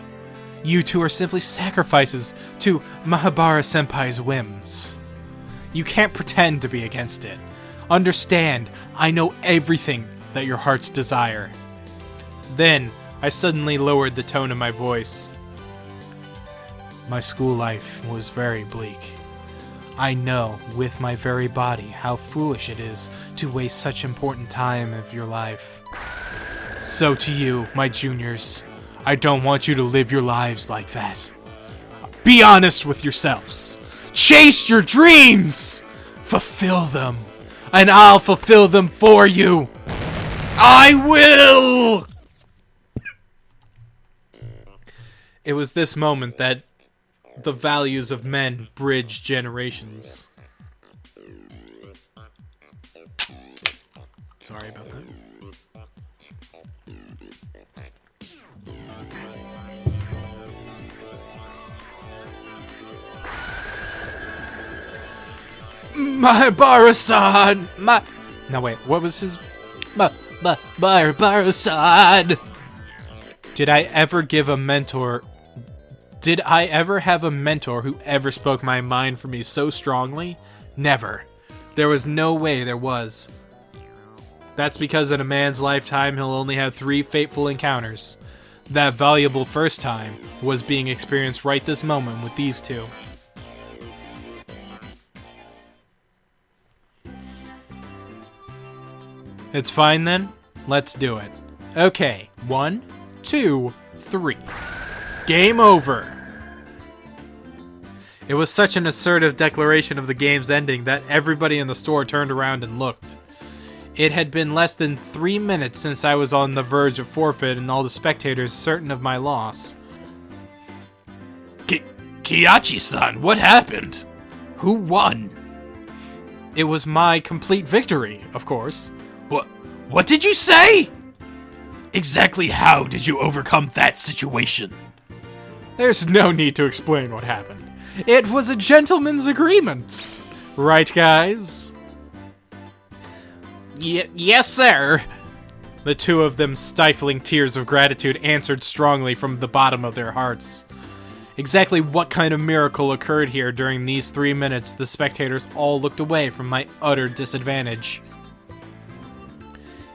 You two are simply sacrifices to Mahabara-senpai's whims. You can't pretend to be against it. Understand, I know everything that your hearts desire. Then, I suddenly lowered the tone of my voice. My school life was very bleak. I know, with my very body, how foolish it is to waste such important time of your life. So to you, my juniors, I don't want you to live your lives like that. Be honest with yourselves. Chase your dreams! Fulfill them, and I'll fulfill them for you! I will! It was this moment that the values of men bridge generations. Sorry about that. Mahabara-san! No, wait, what was his... Mahabara-san! Did I ever have a mentor who ever spoke my mind for me so strongly? Never. There was no way there was. That's because in a man's lifetime he'll only have 3 fateful encounters. That valuable first time was being experienced right this moment with these two. It's fine then? Let's do it. Okay, 1, 2, 3. Game over! It was such an assertive declaration of the game's ending that everybody in the store turned around and looked. It had been less than 3 minutes since I was on the verge of forfeit and all the spectators certain of my loss. Keiichi-san, what happened? Who won? It was my complete victory, of course. What did you say? Exactly how did you overcome that situation? There's no need to explain what happened. It was a gentleman's agreement. Right, guys? Yes, sir. The two of them, stifling tears of gratitude, answered strongly from the bottom of their hearts. Exactly what kind of miracle occurred here during these 3 minutes, the spectators all looked away from my utter disadvantage.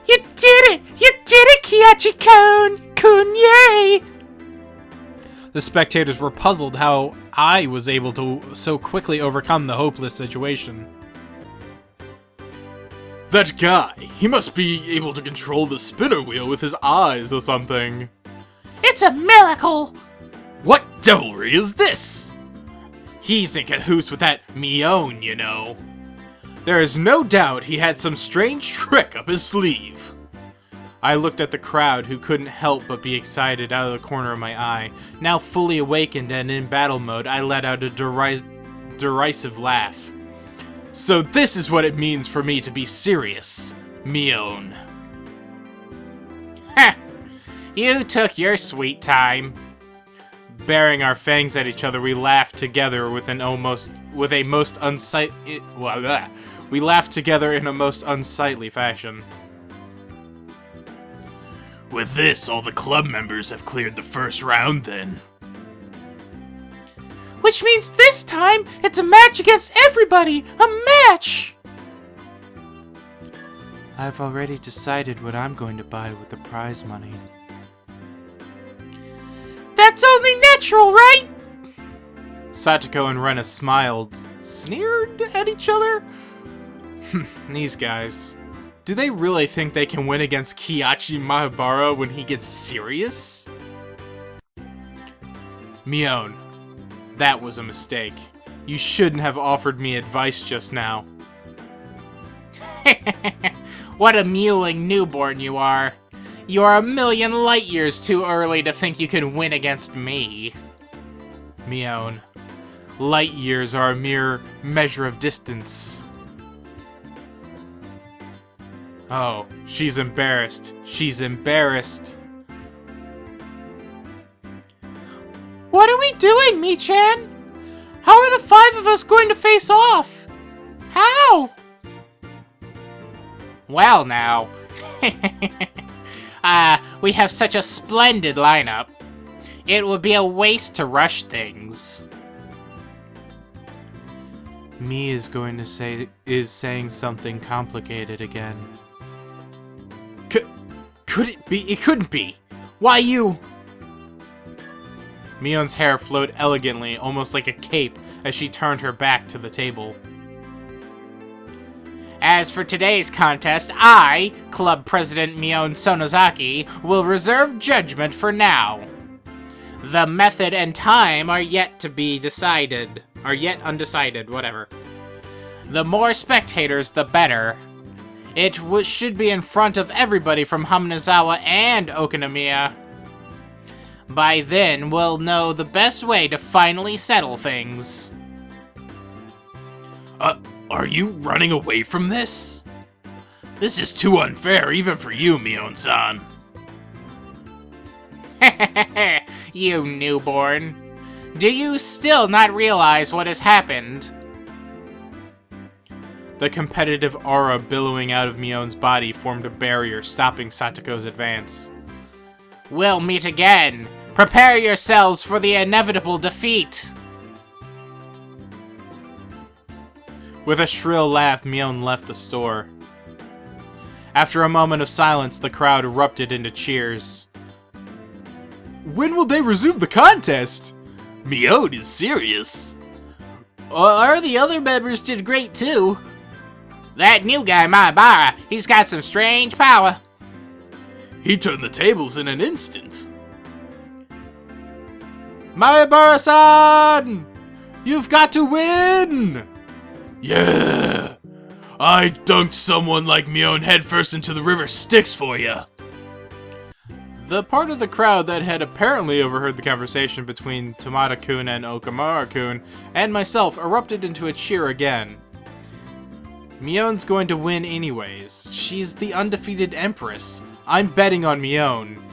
You did it! You did it, Keiichi-kun! Kun, yay! The spectators were puzzled how I was able to so quickly overcome the hopeless situation. That guy, he must be able to control the spinner wheel with his eyes or something. It's a miracle! What devilry is this? He's in cahoots with that Mion, you know. There is no doubt he had some strange trick up his sleeve. I looked at the crowd, who couldn't help but be excited out of the corner of my eye. Now fully awakened and in battle mode, I let out a derisive laugh. So this is what it means for me to be serious, Mion. Ha! You took your sweet time. Baring our fangs at each other, we laughed together We laughed together in a most unsightly fashion. With this, all the club members have cleared the first round then. Which means this time, it's a match against everybody! A match! I've already decided what I'm going to buy with the prize money. That's only natural, right? Satoko and Rena sneered at each other? These guys. Do they really think they can win against Keiichi Mahabara when he gets serious? Mion, that was a mistake. You shouldn't have offered me advice just now. What a mewling newborn you are. You are a million light years too early to think you can win against me. Mion, light years are a mere measure of distance. Oh, she's embarrassed. She's embarrassed. What are we doing, Mi-chan? How are the 5 of us going to face off? How? Well now. We have such a splendid lineup. It would be a waste to rush things. Me is saying something complicated again. Could it be? It couldn't be. Why you? Mion's hair flowed elegantly, almost like a cape, as she turned her back to the table. As for today's contest, I, Club President Mion Sonozaki, will reserve judgment for now. The method and time are yet undecided, whatever. The more spectators, the better. It should be in front of everybody from Hinamizawa and Okinawa. By then, we'll know the best way to finally settle things. Are you running away from this? This is too unfair even for you, Mion-san. You newborn. Do you still not realize what has happened? The competitive aura billowing out of Mion's body formed a barrier, stopping Satoko's advance. We'll meet again. Prepare yourselves for the inevitable defeat. With a shrill laugh, Mion left the store. After a moment of silence, the crowd erupted into cheers. When will they resume the contest? Mion is serious. The other members did great too. That new guy, Mahabara, he's got some strange power. He turned the tables in an instant. Mahabara-san! You've got to win! Yeah! I dunked someone like Mion headfirst into the river Styx for ya! The part of the crowd that had apparently overheard the conversation between Tomata-kun and Okamura-kun and myself erupted into a cheer again. Mion's going to win anyways. She's the undefeated Empress. I'm betting on Mion.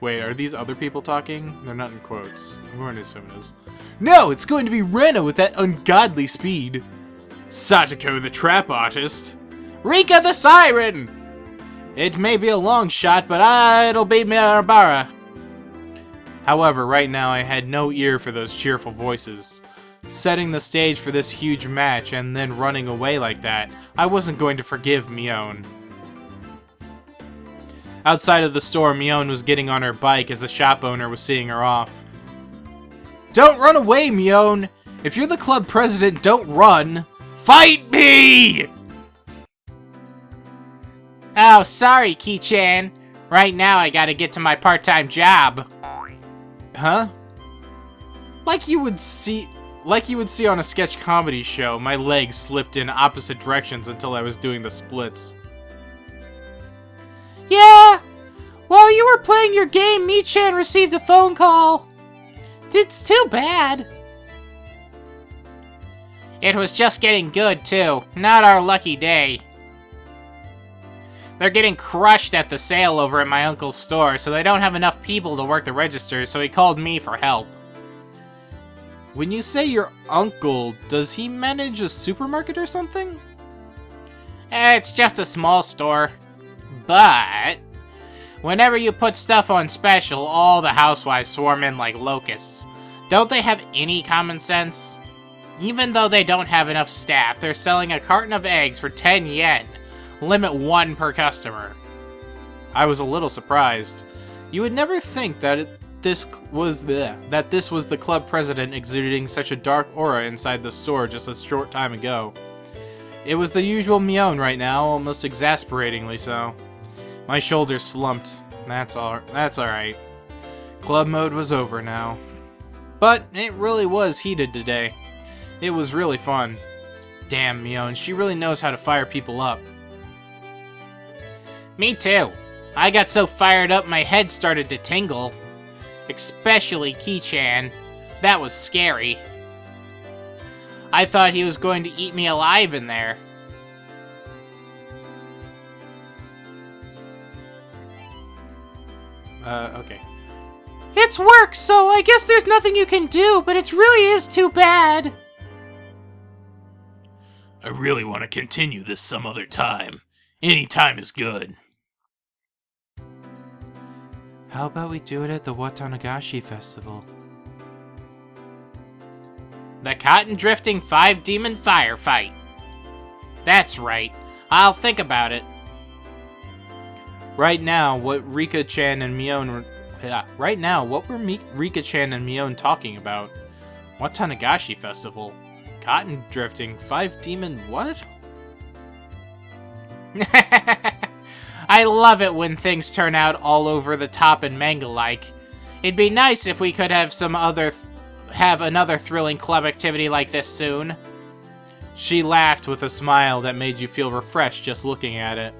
Wait, are these other people talking? They're not in quotes. I'm going to assume it is. No, it's going to be Rena with that ungodly speed. Satoko the trap artist. Rika the Siren! It may be a long shot, but it'll be Mirabara. However, right now I had no ear for those cheerful voices. Setting the stage for this huge match and then running away like that, I wasn't going to forgive Mion. Outside of the store, Mion was getting on her bike as the shop owner was seeing her off. Don't run away, Mion! If you're the club president, don't run! Fight me! Oh, sorry, Kei-chan. Right now I gotta get to my part-time job. Huh? Like you would see on a sketch comedy show, my legs slipped in opposite directions until I was doing the splits. Yeah! While you were playing your game, Mi-chan received a phone call. It's too bad. It was just getting good, too. Not our lucky day. They're getting crushed at the sale over at my uncle's store, so they don't have enough people to work the registers, so he called me for help. When you say your uncle, does he manage a supermarket or something? It's just a small store. But whenever you put stuff on special, all the housewives swarm in like locusts. Don't they have any common sense? Even though they don't have enough staff, they're selling a carton of eggs for 10 yen. Limit 1 per customer. I was a little surprised. You would never think that this was the club president exuding such a dark aura inside the store just a short time ago. It was the usual Mion right now, almost exasperatingly so. My shoulders slumped. That's alright. Club mode was over now. But it really was heated today. It was really fun. Damn, Mion, she really knows how to fire people up. Me too. I got so fired up my head started to tingle. Especially Kei-chan. That was scary. I thought he was going to eat me alive in there. Okay. It's work, so I guess there's nothing you can do, but it really is too bad. I really want to continue this some other time. Any time is good. How about we do it at the Watanagashi festival? The Cotton Drifting 5-Demon Firefight. That's right. I'll think about it. Right now, what were Rika-chan and Mion talking about? Watanagashi Festival. Cotton Drifting, 5-Demon what? I love it when things turn out all over the top and manga-like. It'd be nice if we could have another thrilling club activity like this soon. She laughed with a smile that made you feel refreshed just looking at it.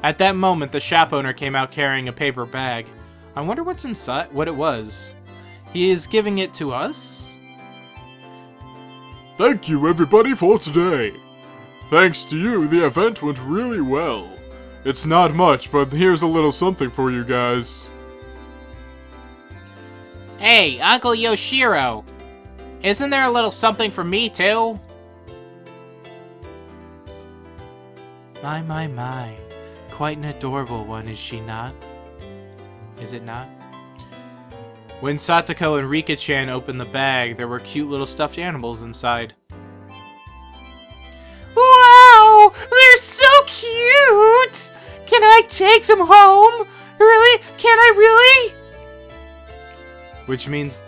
At that moment, the shop owner came out carrying a paper bag. I wonder what's inside, what it was. He is giving it to us? Thank you everybody for today. Thanks to you, the event went really well. It's not much, but here's a little something for you guys. Hey, Uncle Yoshiro. Isn't there a little something for me, too? My. Quite an adorable one, is she not? Is it not? When Satoko and Rika-chan opened the bag, there were cute little stuffed animals inside. Wow! They're so cute! Can I take them home? Really? Can I really? Which means...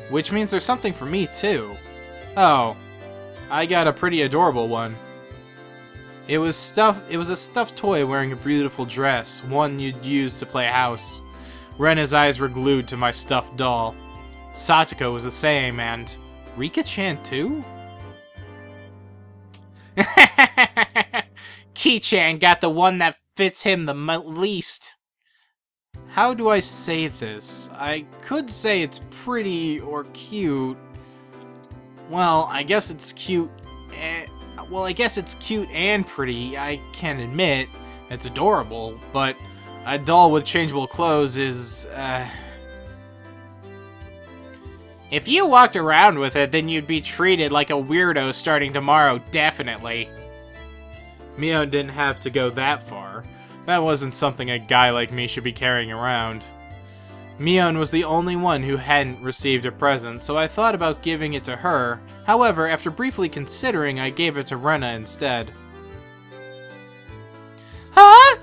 Which means there's something for me, too. Oh. I got a pretty adorable one. It was a stuffed toy wearing a beautiful dress, one you'd use to play house. Rena's eyes were glued to my stuffed doll. Satoko was the same, and Rika-chan too? Kei-chan got the one that fits him the least. How do I say this? I could say it's pretty or cute. Well, I guess it's cute. I guess it's cute and pretty. I can admit it's adorable, but a doll with changeable clothes is. If you walked around with it, then you'd be treated like a weirdo starting tomorrow, definitely. Mio didn't have to go that far. That wasn't something a guy like me should be carrying around. Mion was the only one who hadn't received a present, so I thought about giving it to her. However, after briefly considering, I gave it to Rena instead. Huh?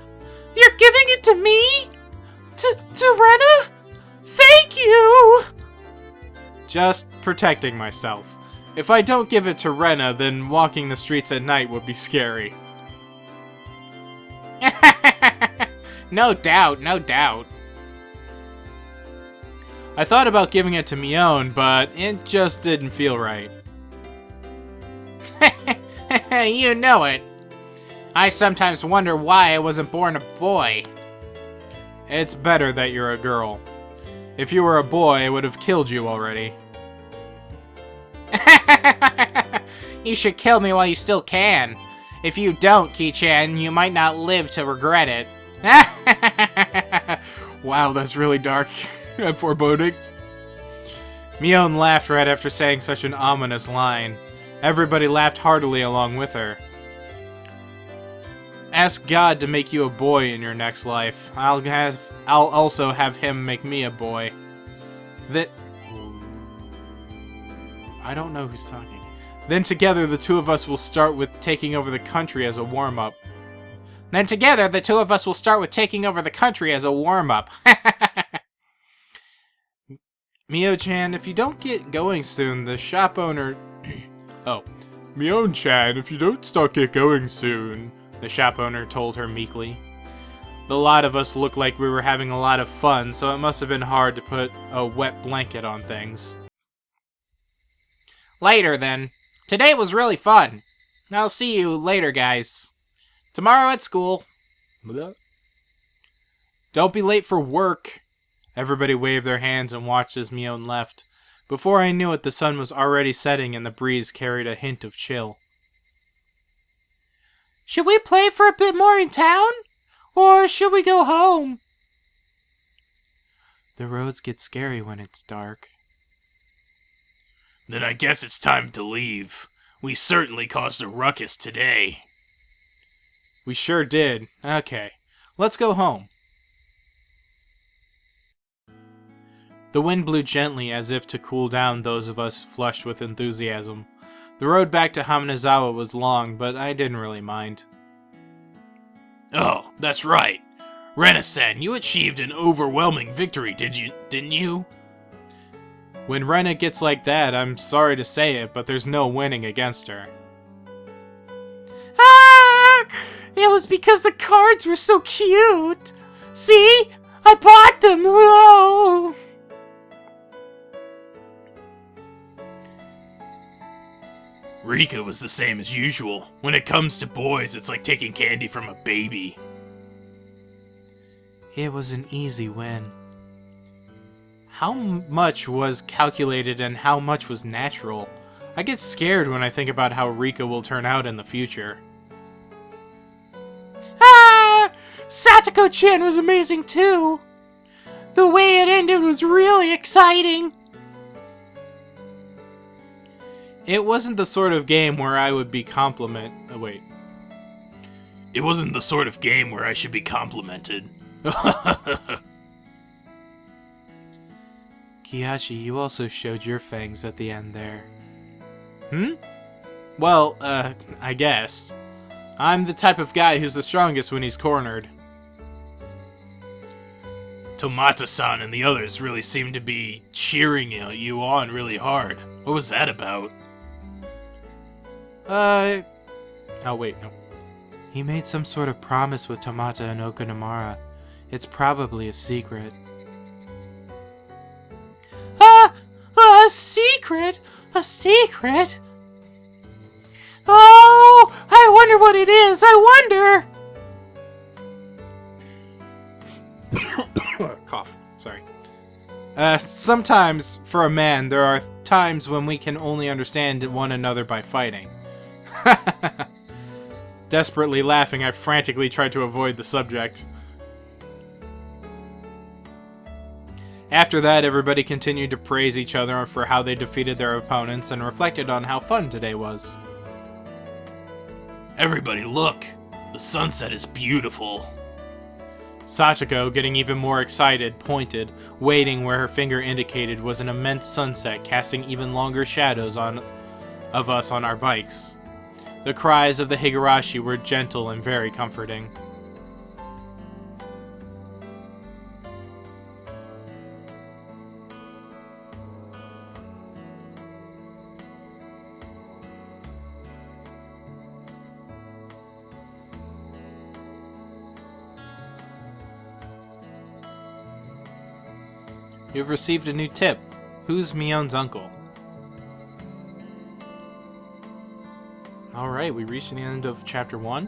You're giving it to me? To Rena? Thank you! Just protecting myself. If I don't give it to Rena, then walking the streets at night would be scary. No doubt, no doubt. I thought about giving it to Mion, but it just didn't feel right. You know it. I sometimes wonder why I wasn't born a boy. It's better that you're a girl. If you were a boy, I would have killed you already. You should kill me while you still can. If you don't, Kei-chan, you might not live to regret it. Wow, that's really dark and foreboding. Mion laughed right after saying such an ominous line. Everybody laughed heartily along with her. Ask God to make you a boy in your next life. I'll also have him make me a boy. I don't know who's talking. Then together the two of us will start with taking over the country as a warm-up. Then together the two of us will start with taking over the country as a warm-up. Mio-chan, if you don't get going soon, the shop owner... Oh. Mion-chan, if you don't get going soon, the shop owner told her meekly. The lot of us looked like we were having a lot of fun, so it must have been hard to put a wet blanket on things. Later, then. Today was really fun. I'll see you later, guys. Tomorrow at school. Don't be late for work. Everybody waved their hands and watched as Mion left. Before I knew it, the sun was already setting and the breeze carried a hint of chill. Should we play for a bit more in town? Or should we go home? The roads get scary when it's dark. Then I guess it's time to leave. We certainly caused a ruckus today. We sure did. Okay, let's go home. The wind blew gently as if to cool down those of us flushed with enthusiasm. The road back to Hinamizawa was long, but I didn't really mind. Oh, that's right. Rena-san, you achieved an overwhelming victory, didn't you? When Rena gets like that, I'm sorry to say it, but there's no winning against her. Ah! It was because the cards were so cute! See? I bought them! Whoa! Rika was the same as usual. When it comes to boys, it's like taking candy from a baby. It was an easy win. How much was calculated and how much was natural? I get scared when I think about how Rika will turn out in the future. Ah! Satoko-chan was amazing too! The way it ended was really exciting! It wasn't the sort of game where I would be It wasn't the sort of game where I should be complimented. Keiichi, you also showed your fangs at the end there. Well, I guess. I'm the type of guy who's the strongest when he's cornered. Tomata-san and the others really seemed to be cheering you on really hard. What was that about? Oh wait, no. He made some sort of promise with Tomata and Okunamara. It's probably a secret. A secret? A secret? Oh, I wonder what it is. I wonder. Cough. Sorry. Sometimes, for a man, there are times when we can only understand one another by fighting. Desperately laughing, I frantically tried to avoid the subject. After that, everybody continued to praise each other for how they defeated their opponents and reflected on how fun today was. Everybody look! The sunset is beautiful. Sachiko, getting even more excited, pointed, waiting where her finger indicated was an immense sunset casting even longer shadows of us on our bikes. The cries of the Higurashi were gentle and very comforting. You've received a new tip. Who's Mion's uncle? Alright, we reached the end of Chapter 1.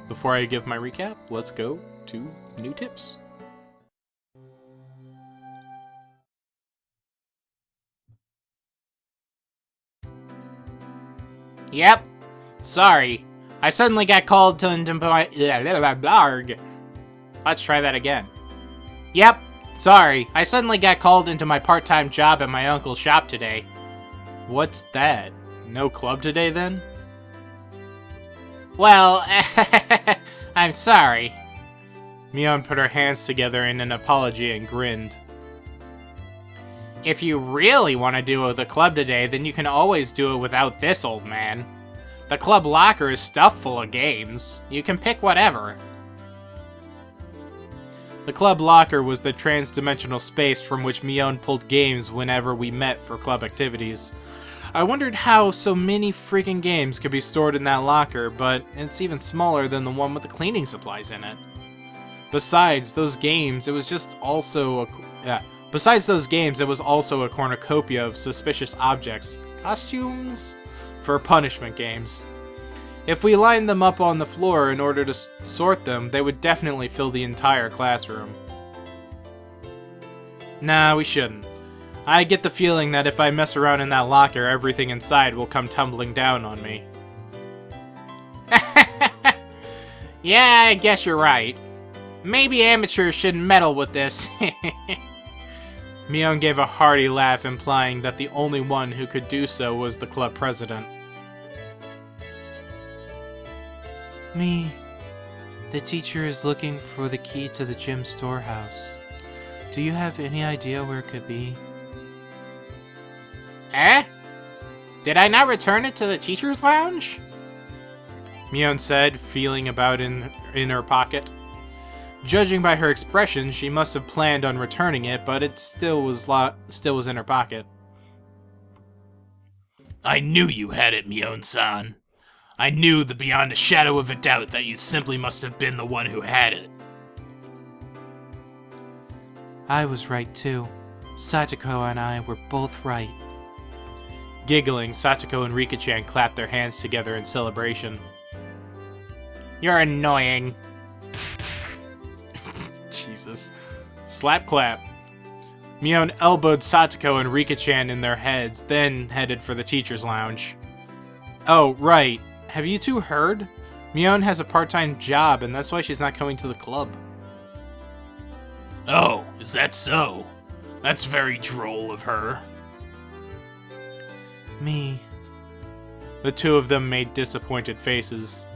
Before I give my recap, let's go to new tips. Yep. Sorry. I suddenly got called into my... Let's try that again. Yep. Sorry. I suddenly got called into my part-time job at my uncle's shop today. What's that? No club today, then? Well, I'm sorry. Mion put her hands together in an apology and grinned. If you really want to do the club today, then you can always do it without this old man. The club locker is stuffed full of games. You can pick whatever. The club locker was the trans-dimensional space from which Mion pulled games whenever we met for club activities. I wondered how so many freaking games could be stored in that locker, but it's even smaller than the one with the cleaning supplies in it. Besides those games, it was also a cornucopia of suspicious objects, costumes, for punishment games. If we lined them up on the floor in order to sort them, they would definitely fill the entire classroom. Nah, we shouldn't. I get the feeling that if I mess around in that locker, everything inside will come tumbling down on me. Yeah, I guess you're right. Maybe amateurs shouldn't meddle with this. Mion gave a hearty laugh, implying that the only one who could do so was the club president. The teacher is looking for the key to the gym storehouse. Do you have any idea where it could be? Eh? Did I not return it to the teacher's lounge? Mion said, feeling about in her pocket. Judging by her expression, she must have planned on returning it, but it still was in her pocket. I knew you had it, Mion-san. I knew beyond a shadow of a doubt that you simply must have been the one who had it. I was right too. Sachiko and I were both right. Giggling, Sachiko and Rika-chan clapped their hands together in celebration. You're annoying. Jesus. Slap clap. Mion elbowed Sachiko and Rika-chan in their heads, then headed for the teacher's lounge. Oh, right. Have you two heard? Mion has a part-time job, and that's why she's not coming to the club. Oh, is that so? That's very droll of her. The two of them made disappointed faces.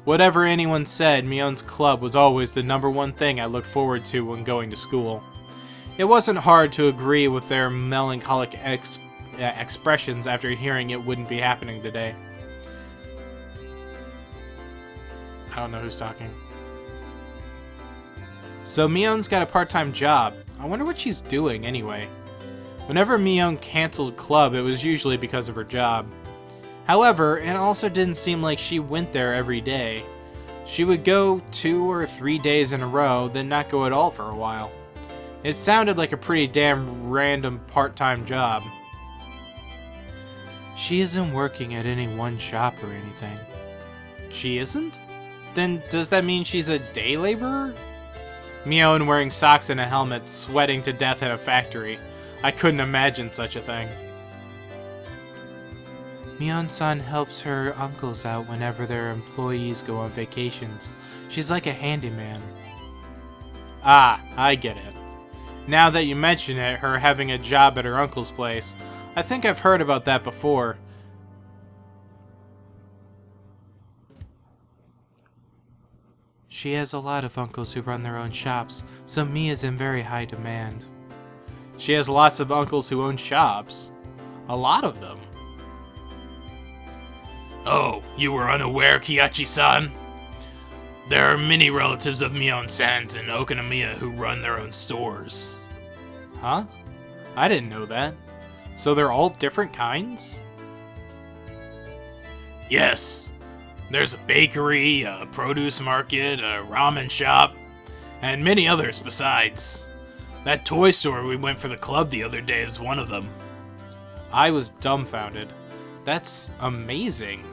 Whatever anyone said, Mion's club was always the #1 thing I looked forward to when going to school. It wasn't hard to agree with their melancholic expressions after hearing it wouldn't be happening today. I don't know who's talking. So Mion's got a part-time job. I wonder what she's doing anyway. Whenever Mion canceled club, it was usually because of her job. However, it also didn't seem like she went there every day. She would go 2 or 3 days in a row, then not go at all for a while. It sounded like a pretty damn random part-time job. She isn't working at any one shop or anything. She isn't? Then does that mean she's a day laborer? Mion wearing socks and a helmet, sweating to death in a factory. I couldn't imagine such a thing. Mion-san helps her uncles out whenever their employees go on vacations. She's like a handyman. Ah, I get it. Now that you mention it, her having a job at her uncle's place, I think I've heard about that before. She has a lot of uncles who run their own shops, so Mia's in very high demand. She has lots of uncles who own shops. A lot of them. Oh, you were unaware, Keiichi-san? There are many relatives of Mion-san's in Okinawa who run their own stores. Huh? I didn't know that. So they're all different kinds? Yes. There's a bakery, a produce market, a ramen shop, and many others besides. That toy store we went for the club the other day is one of them. I was dumbfounded. That's amazing.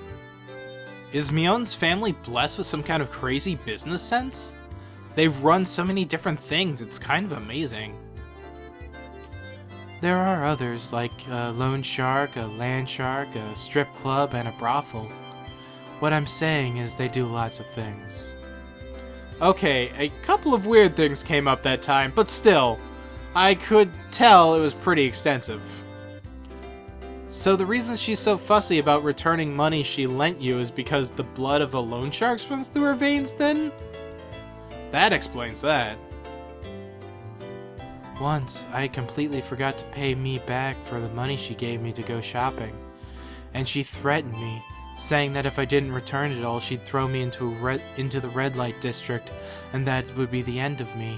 Is Mion's family blessed with some kind of crazy business sense? They've run so many different things, it's kind of amazing. There are others, like a loan shark, a land shark, a strip club, and a brothel. What I'm saying is they do lots of things. Okay, a couple of weird things came up that time, but still, I could tell it was pretty extensive. So the reason she's so fussy about returning money she lent you is because the blood of a loan shark runs through her veins, then? That explains that. Once, I completely forgot to pay me back for the money she gave me to go shopping, and she threatened me, saying that if I didn't return it all, she'd throw me into the red light district, and that would be the end of me.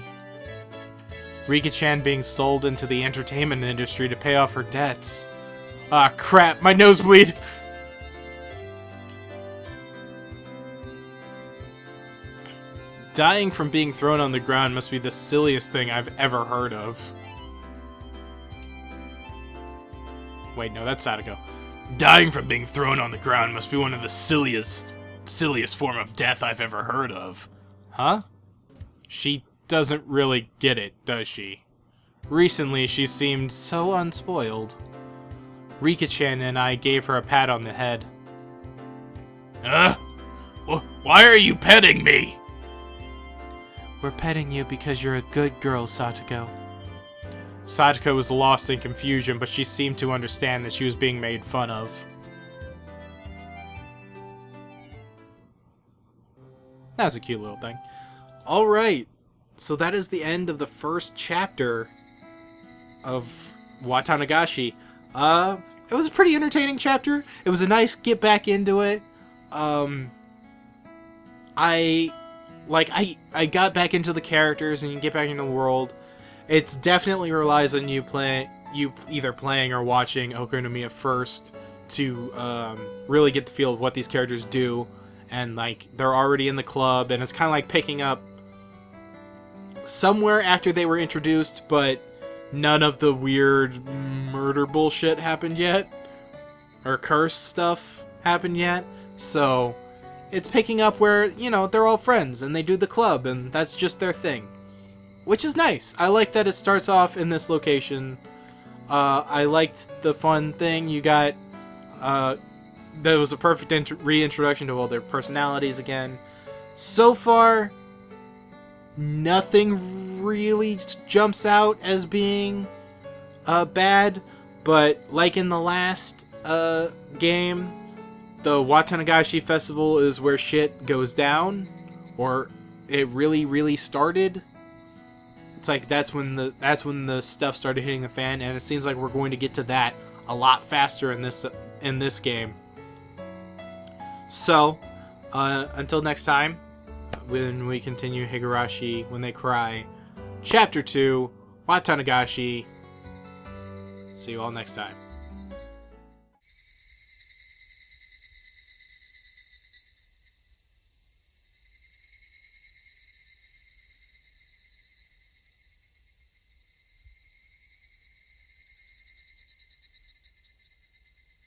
Rika-chan being sold into the entertainment industry to pay off her debts. Ah, crap, my nosebleed! Dying from being thrown on the ground must be the silliest thing I've ever heard of. Wait, no, that's Sadako. Dying from being thrown on the ground must be one of the silliest form of death I've ever heard of. Huh? She doesn't really get it, does she? Recently, she seemed so unspoiled. Rika-chan and I gave her a pat on the head. Why are you petting me? We're petting you because you're a good girl, Satoko. Satoko was lost in confusion, but she seemed to understand that she was being made fun of. That was a cute little thing. Alright, so that is the end of the first chapter of Watanagashi. It was a pretty entertaining chapter. It was a nice get back into it. I got back into the characters and you get back into the world. It definitely relies on you either playing or watching Okinawa first to really get the feel of what these characters do. And like they're already in the club, and it's kind of like picking up somewhere after they were introduced, but none of the weird murder bullshit happened yet, or curse stuff happened yet. So it's picking up where, you know, they're all friends and they do the club and that's just their thing, which is nice. I like that it starts off in this location. I liked the fun thing you got. That was a perfect reintroduction to all their personalities again. So far, nothing really jumps out as being bad, but like in the last game, the Watanagashi Festival is where shit goes down, or it really started. It's like that's when the stuff started hitting the fan, and it seems like we're going to get to that a lot faster in this game. So, until next time, when we continue Higurashi When They Cry, Chapter 2, Watanagashi. See you all next time.